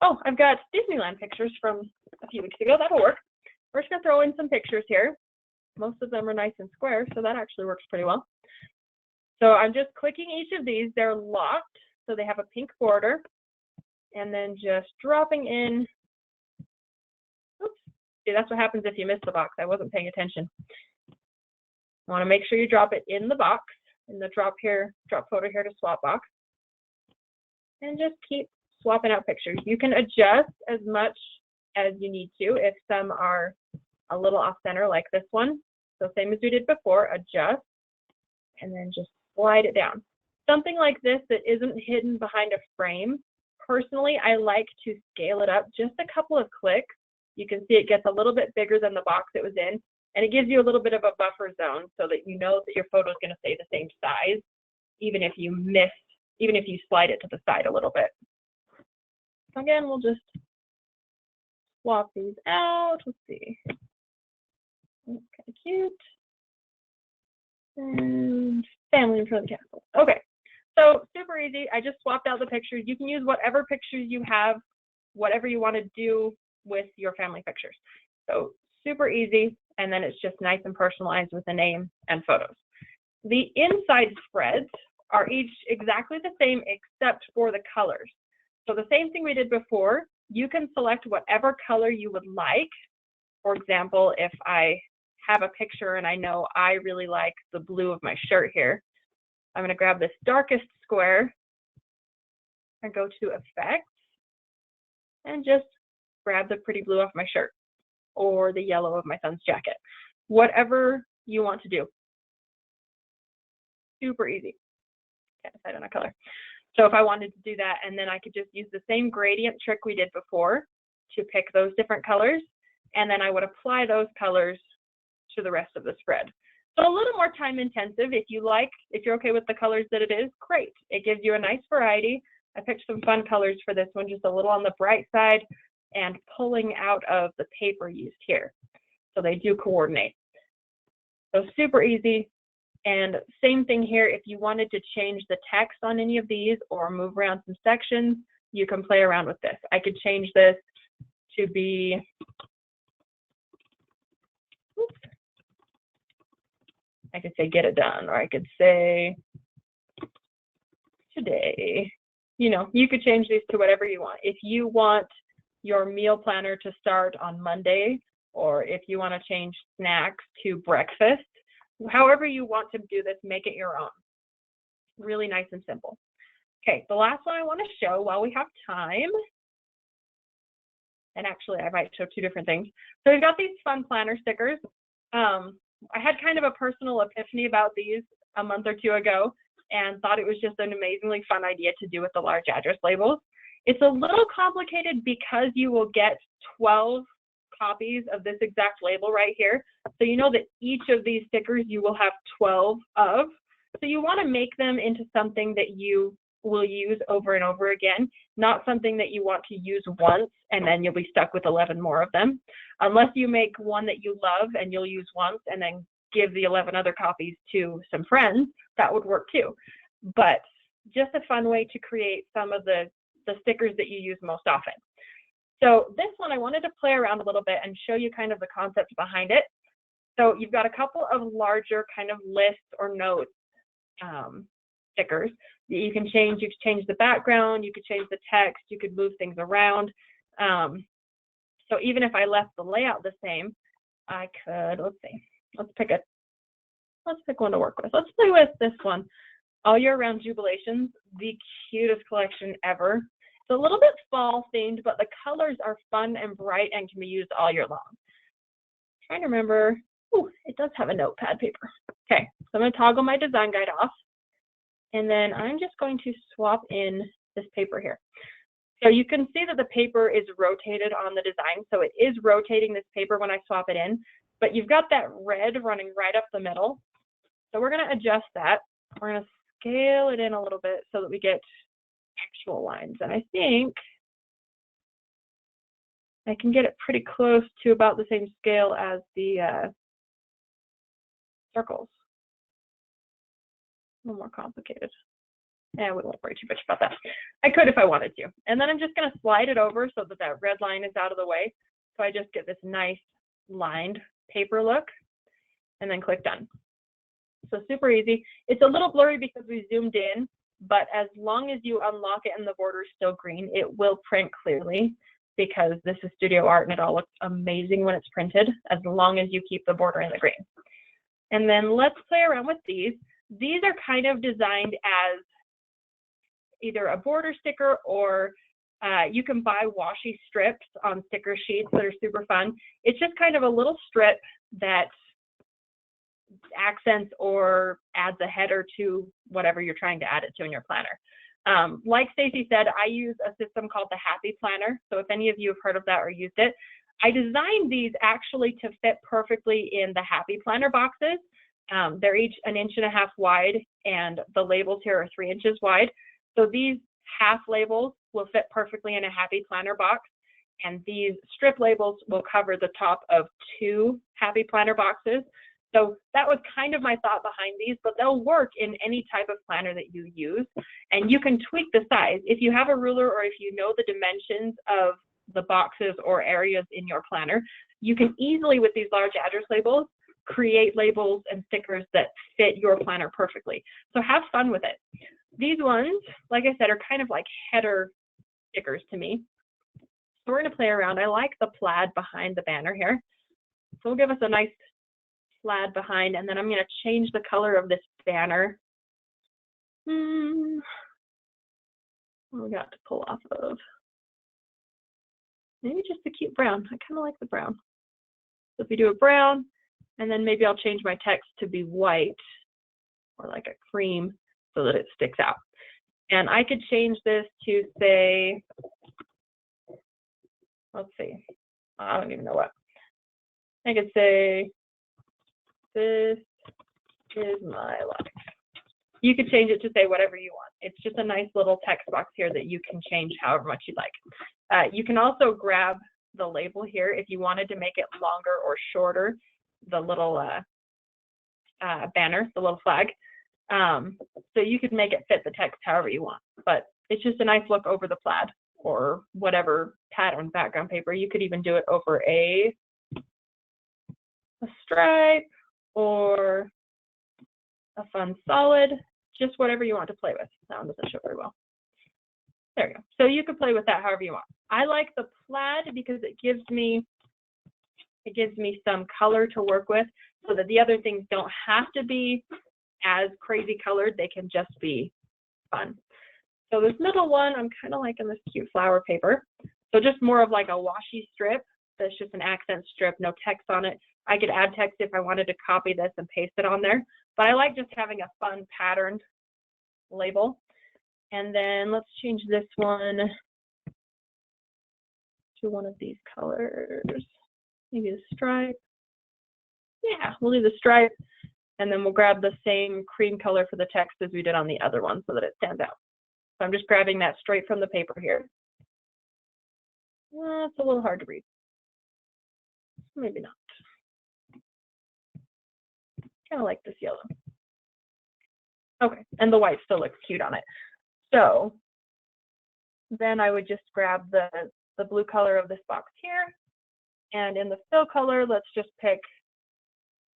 [SPEAKER 2] Oh, I've got Disneyland pictures from a few weeks ago. That'll work. We're just going to throw in some pictures here. Most of them are nice and square, so that actually works pretty well. So I'm just clicking each of these. They're locked, so they have a pink border. And then just dropping in. Oops. See, that's what happens if you miss the box. I wasn't paying attention. Want to make sure you drop it in the box, in the drop photo here to swap box. And just keep swapping out pictures. You can adjust as much as you need to if some are a little off center like this one. So same as we did before, adjust and then just slide it down. Something like this that isn't hidden behind a frame. Personally, I like to scale it up just a couple of clicks. You can see it gets a little bit bigger than the box it was in, and it gives you a little bit of a buffer zone so that you know that your photo is going to stay the same size, even if you slide it to the side a little bit. Again, we'll just swap these out. Let's see. That's kind of cute. And family in front of the castle. Okay. So super easy. I just swapped out the pictures. You can use whatever pictures you have, whatever you want to do with your family pictures. So super easy. And then it's just nice and personalized with the name and photos. The inside spreads are each exactly the same except for the colors. So the same thing we did before, you can select whatever color you would like. For example, if I have a picture and I know I really like the blue of my shirt here, I'm going to grab this darkest square and go to Effects and just grab the pretty blue off my shirt or the yellow of my son's jacket. Whatever you want to do. Super easy. Can't decide on a color. So if I wanted to do that, and then I could just use the same gradient trick we did before to pick those different colors, and then I would apply those colors to the rest of the spread. So a little more time intensive. If you're okay with the colors that it is, great. It gives you a nice variety. I picked some fun colors for this one, just a little on the bright side and pulling out of the paper used here. So they do coordinate. So super easy. And same thing here, if you wanted to change the text on any of these or move around some sections, you can play around with this. I could change this to be, oops, I could say get it done, or I could say today. You know, you could change these to whatever you want. If you want your meal planner to start on Monday, or if you want to change snacks to breakfast, however you want to do this, make it your own. Really nice and simple. Okay, the last one I want to show while we have time, and actually I might show two different things. So we've got these fun planner stickers. I had kind of a personal epiphany about these a month or two ago and thought it was just an amazingly fun idea to do with the large address labels. It's a little complicated because you will get 12 copies of this exact label right here. So you know that each of these stickers you will have 12 of. So you want to make them into something that you will use over and over again, not something that you want to use once and then you'll be stuck with 11 more of them. Unless you make one that you love and you'll use once and then give the 11 other copies to some friends, that would work too. But just a fun way to create some of the stickers that you use most often. So this one I wanted to play around a little bit and show you kind of the concept behind it. So you've got a couple of larger kind of lists or notes stickers that you can change. You can change the background, you could change the text, you could move things around. So even if I left the layout the same, I could, let's see, let's pick one to work with. Let's play with this one. All Year Round Jubilations, the cutest collection ever. It's a little bit fall themed, but the colors are fun and bright and can be used all year long. I'm trying to remember, oh, it does have a notepad paper. Okay, so I'm going to toggle my design guide off, and then I'm just going to swap in this paper here. So you can see that the paper is rotated on the design, so it is rotating this paper when I swap it in, but you've got that red running right up the middle. So we're going to adjust that. We're going to scale it in a little bit so that we get actual lines, and I think I can get it pretty close to about the same scale as the circles. A little more complicated. Yeah, we won't worry too much about that. I could if I wanted to. And then I'm just going to slide it over so that that red line is out of the way. So I just get this nice lined paper look, and then click done. So super easy. It's a little blurry because we zoomed in, but as long as you unlock it and the border is still green, it will print clearly because this is studio art and it all looks amazing when it's printed, as long as you keep the border in the green. And then let's play around with these. These are kind of designed as either a border sticker or you can buy washi strips on sticker sheets that are super fun. It's just kind of a little strip that accents or adds a header to whatever you're trying to add it to in your planner. Like Stacy said, I use a system called the Happy Planner. So if any of you have heard of that or used it, I designed these actually to fit perfectly in the Happy Planner boxes. They're each 1.5 inches wide, and the labels here are 3 inches wide. So these half labels will fit perfectly in a Happy Planner box, and these strip labels will cover the top of 2 Happy Planner boxes. So that was kind of my thought behind these, but they'll work in any type of planner that you use, and you can tweak the size. If you have a ruler or if you know the dimensions of the boxes or areas in your planner, you can easily, with these large address labels, create labels and stickers that fit your planner perfectly. So have fun with it. These ones, like I said, are kind of like header stickers to me. So we're going to play around. I like the plaid behind the banner here. So we'll give us a nice plaid behind, and then I'm going to change the color of this banner. What do we got to pull off of? Maybe just a cute brown. I kind of like the brown. So if we do a brown, and then maybe I'll change my text to be white or like a cream so that it sticks out. And I could change this to say, let's see, I don't even know what. I could say, this is my life. You could change it to say whatever you want. It's just a nice little text box here that you can change however much you'd like. You can also grab the label here if you wanted to make it longer or shorter, the little banner, the little flag. So you could make it fit the text however you want, but it's just a nice look over the plaid. or whatever pattern background paper. You could even do it over a stripe or a fun solid, just whatever you want to play with. That one doesn't show very well. There you go. So you could play with that however you want. I like the plaid because it gives me some color to work with so that the other things don't have to be as crazy colored. They can just be fun. So this middle one, I'm kind of liking this cute flower paper. So just more of like a washi strip. That's just an accent strip, no text on it. I could add text if I wanted to copy this and paste it on there. But I like just having a fun patterned label. And then let's change this one to one of these colors. Maybe the stripe. Yeah, we'll do the stripe. And then we'll grab the same cream color for the text as we did on the other one so that it stands out. So I'm just grabbing that straight from the paper here. It's a little hard to read. Maybe not. Kind of like this yellow. Okay, and the white still looks cute on it. So then I would just grab the blue color of this box here. And in the fill color, let's just pick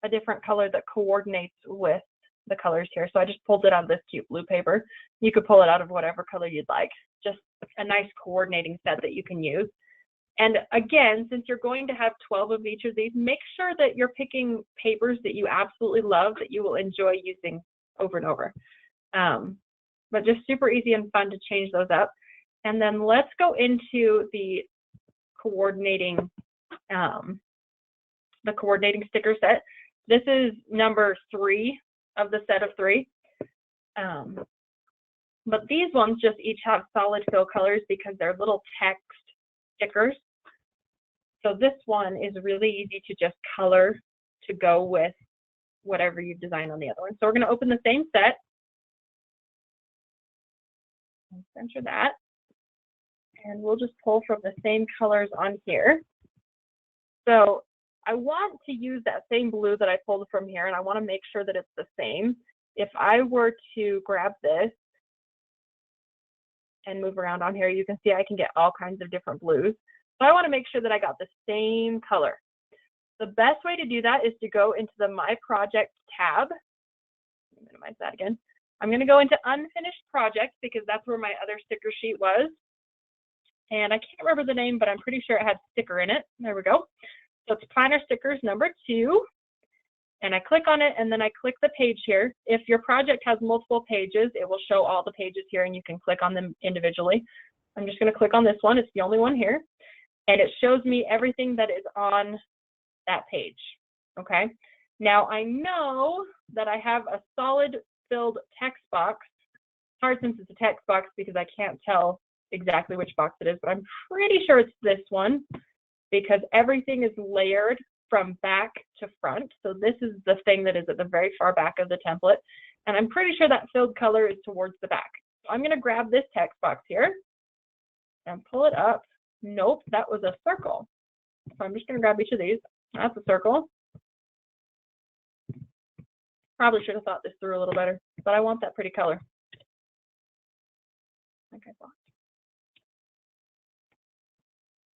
[SPEAKER 2] a different color that coordinates with the colors here. So I just pulled it out of this cute blue paper. You could pull it out of whatever color you'd like. Just a nice coordinating set that you can use. And again, since you're going to have 12 of each of these, make sure that you're picking papers that you absolutely love, that you will enjoy using over and over. But just super easy and fun to change those up. And then let's go into the coordinating sticker set. This is number 3 of the set of 3. But these ones just each have solid fill colors because they're little text stickers. So this one is really easy to just color to go with whatever you've designed on the other one. So we're going to open the same set. And center that. And we'll just pull from the same colors on here. So I want to use that same blue that I pulled from here, and I want to make sure that it's the same. If I were to grab this and move around on here, you can see I can get all kinds of different blues. So I want to make sure that I got the same color. The best way to do that is to go into the My Project tab. Let me minimize that again. I'm going to go into Unfinished Projects because that's where my other sticker sheet was. And I can't remember the name, but I'm pretty sure it had sticker in it. There we go. So it's Planner Stickers number 2. And I click on it, and then I click the page here. If your project has multiple pages, it will show all the pages here, and you can click on them individually. I'm just going to click on this one. It's the only one here. And it shows me everything that is on that page. Okay. Now I know that I have a solid filled text box. It's hard since it's a text box because I can't tell exactly which box it is, but I'm pretty sure it's this one because everything is layered from back to front. So this is the thing that is at the very far back of the template. And I'm pretty sure that filled color is towards the back. So I'm going to grab this text box here and pull it up. Nope, that was a circle. So I'm just going to grab each of these. That's a circle. Probably should have thought this through a little better, but I want that pretty color. Okay,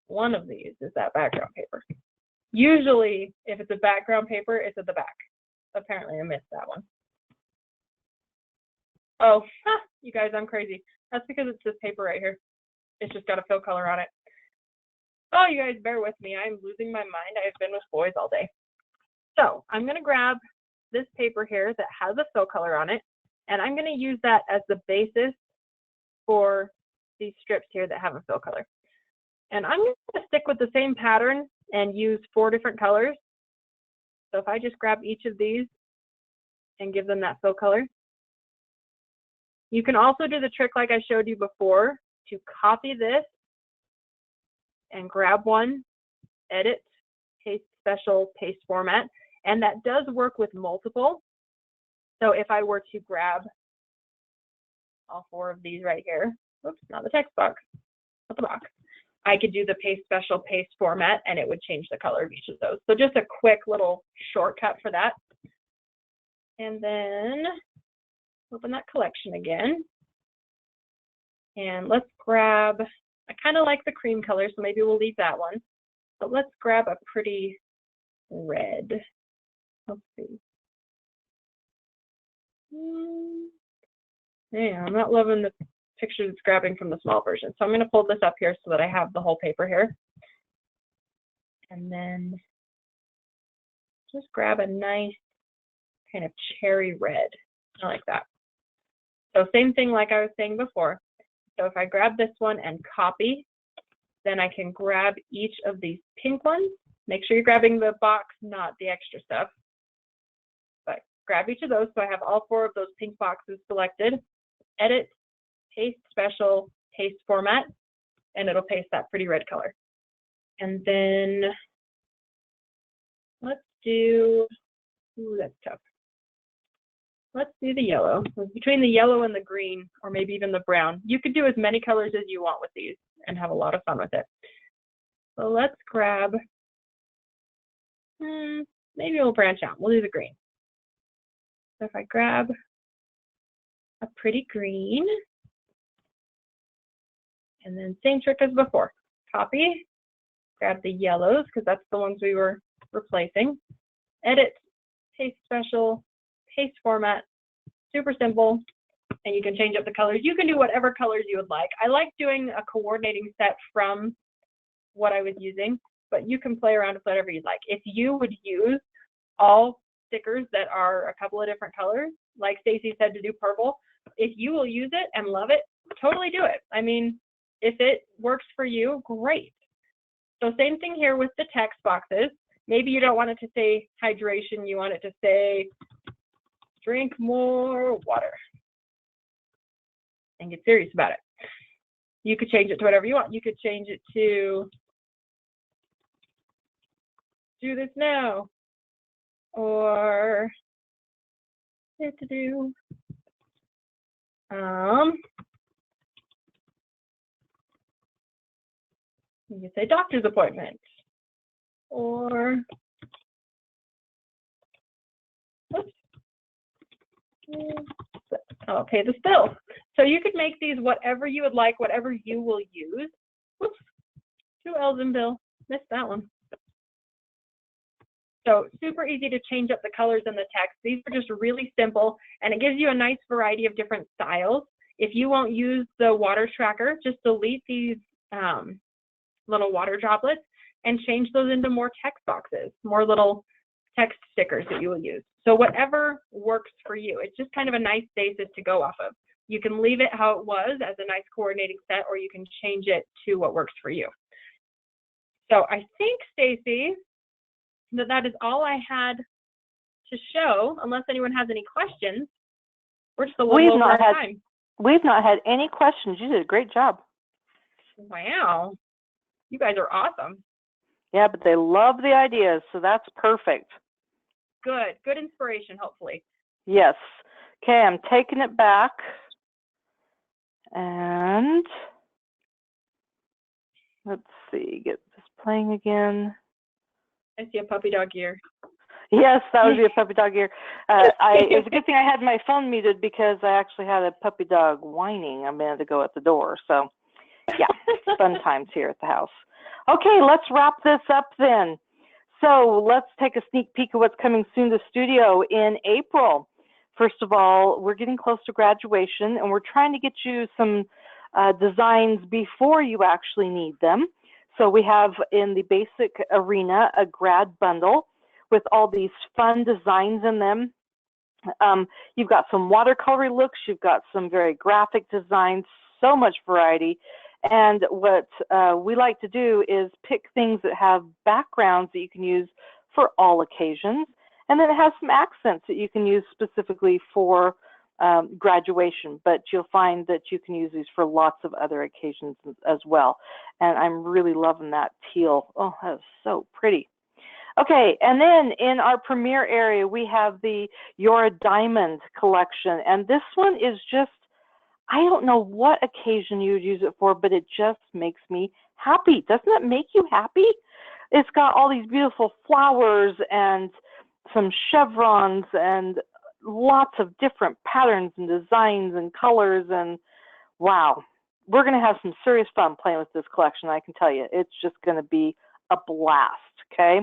[SPEAKER 2] one of these is that background paper. Usually, if it's a background paper, it's at the back. Apparently, I missed that one. Oh, you guys, I'm crazy. That's because it's this paper right here. It's just got a fill color on it. Oh, you guys, bear with me. I'm losing my mind. I've been with boys all day. So I'm going to grab this paper here that has a fill color on it, and I'm going to use that as the basis for these strips here that have a fill color. And I'm going to stick with the same pattern and use 4 different colors. So if I just grab each of these and give them that fill color. You can also do the trick like I showed you before to copy this and grab one, edit, paste special, paste format. And that does work with multiple. So if I were to grab all 4 of these right here, oops, not the text box, not the box. I could do the paste special, paste format, and it would change the color of each of those. So just a quick little shortcut for that. And then open that collection again. And let's grab, I kind of like the cream color, so maybe we'll leave that one. But let's grab a pretty red. Let's see. Yeah, I'm not loving the picture it's grabbing from the small version. So I'm going to pull this up here so that I have the whole paper here. And then just grab a nice kind of cherry red. I like that. So same thing like I was saying before. So if I grab this one and copy, then I can grab each of these pink ones. Make sure you're grabbing the box, not the extra stuff. But grab each of those. So I have all 4 of those pink boxes selected. Edit, paste special, paste format, and it'll paste that pretty red color. And then let's do, ooh, that's tough. Let's do the yellow. Between the yellow and the green, or maybe even the brown, you could do as many colors as you want with these and have a lot of fun with it. So let's grab, maybe we'll branch out. We'll do the green. So if I grab a pretty green, and then same trick as before. Copy, grab the yellows, because that's the ones we were replacing. Edit, paste special, paste format, super simple, and you can change up the colors. You can do whatever colors you would like. I like doing a coordinating set from what I was using, but you can play around with whatever you'd like. If you would use all stickers that are a couple of different colors, like Stacy said to do purple, if you will use it and love it, totally do it. I mean, if it works for you, great. So same thing here with the text boxes. Maybe you don't want it to say hydration, you want it to say drink more water. And get serious about it. You could change it to whatever you want. You could change it to do this now, or you can say doctor's appointment, or oops, I'll pay this bill. So you could make these whatever you would like, whatever you will use. Oops, 2 L's in bill, missed that one. So super easy to change up the colors and the text. These are just really simple, and it gives you a nice variety of different styles. If you won't use the water tracker, just delete these little water droplets and change those into more text boxes, more little text stickers that you will use. So whatever works for you. It's just kind of a nice basis to go off of. You can leave it how it was as a nice coordinating set, or you can change it to what works for you. So I think, Stacy, that is all I had to show, unless anyone has any questions. We're just a little over our time.
[SPEAKER 1] We've not had any questions. You did a great job.
[SPEAKER 2] Wow. You guys are awesome.
[SPEAKER 1] Yeah, but they love the ideas, so that's perfect.
[SPEAKER 2] Good. Good inspiration, hopefully.
[SPEAKER 1] Yes. Okay, I'm taking it back. And let's see, get this playing again.
[SPEAKER 2] I see a puppy dog ear.
[SPEAKER 1] Yes, that would be a puppy dog ear. It's a good thing I had my phone muted, because I actually had a puppy dog whining a minute ago at the door. So, yeah, fun times here at the house. Okay, let's wrap this up then. So let's take a sneak peek of what's coming soon to studio in April. First of all, we're getting close to graduation, and we're trying to get you some designs before you actually need them. So we have in the basic arena a grad bundle with all these fun designs in them. You've got some watercolor looks, you've got some very graphic designs, so much variety. And what we like to do is pick things that have backgrounds that you can use for all occasions. And then it has some accents that you can use specifically for graduation, but you'll find that you can use these for lots of other occasions as well. And I'm really loving that teal. Oh, that is so pretty. Okay, and then in our premiere area, we have the You're a Diamond collection. And this one is just, I don't know what occasion you would use it for, but it just makes me happy. Doesn't it make you happy? It's got all these beautiful flowers and some chevrons and lots of different patterns and designs and colors, and wow, we're going to have some serious fun playing with this collection, I can tell you. It's just going to be a blast, okay?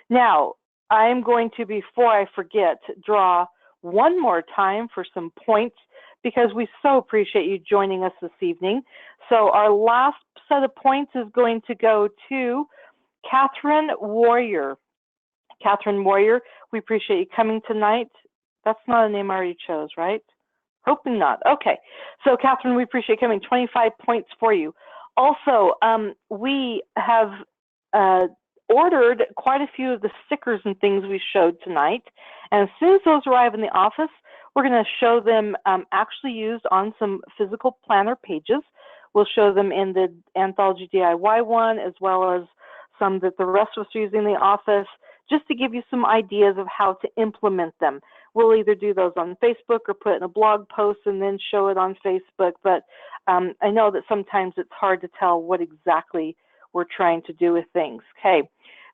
[SPEAKER 1] Now, I'm going to, before I forget, draw one more time for some points because we so appreciate you joining us this evening. So our last set of points is going to go to Catherine Warrior. Catherine Warrior, we appreciate you coming tonight. That's not a name I already chose, right? Hoping not. Okay. So, Catherine, we appreciate coming. 25 points for you. Also, we have ordered quite a few of the stickers and things we showed tonight. And as soon as those arrive in the office, we're going to show them actually used on some physical planner pages. We'll show them in the Anthology DIY one, as well as some that the rest of us are using in the office, just to give you some ideas of how to implement them. We'll either do those on Facebook or put in a blog post and then show it on Facebook. But I know that sometimes it's hard to tell what exactly we're trying to do with things. Okay,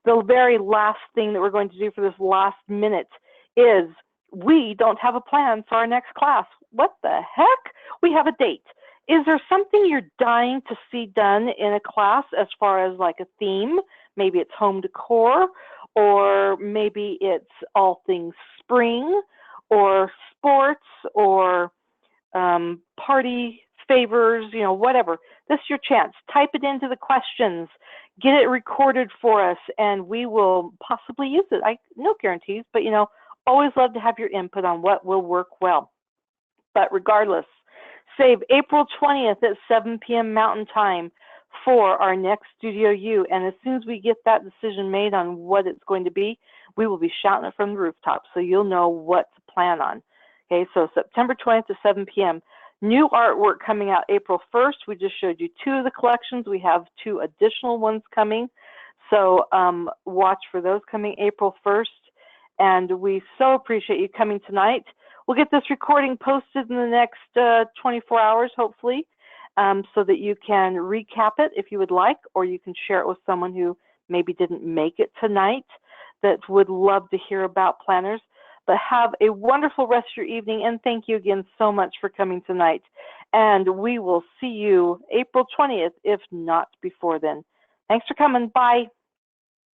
[SPEAKER 1] the very last thing that we're going to do for this last minute is we don't have a plan for our next class. What the heck? We have a date. Is there something you're dying to see done in a class as far as like a theme? Maybe it's home decor, or maybe it's all things spring, or sports, or party favors, you know, whatever. This is your chance. Type it into the questions. Get it recorded for us, and we will possibly use it. No guarantees, but, you know, always love to have your input on what will work well. But regardless, save April 20th at 7 p.m. Mountain Time for our next Studio U. And as soon as we get that decision made on what it's going to be, we will be shouting it from the rooftops, so you'll know what to plan on. Okay, so September 20th to 7 p.m. New artwork coming out April 1st. We just showed you 2 of the collections. We have 2 additional ones coming. So watch for those coming April 1st. And we so appreciate you coming tonight. We'll get this recording posted in the next 24 hours, hopefully, so that you can recap it if you would like, or you can share it with someone who maybe didn't make it tonight that would love to hear about planners. But have a wonderful rest of your evening, and thank you again so much for coming tonight. And we will see you April 20th, if not before then. Thanks for coming. Bye.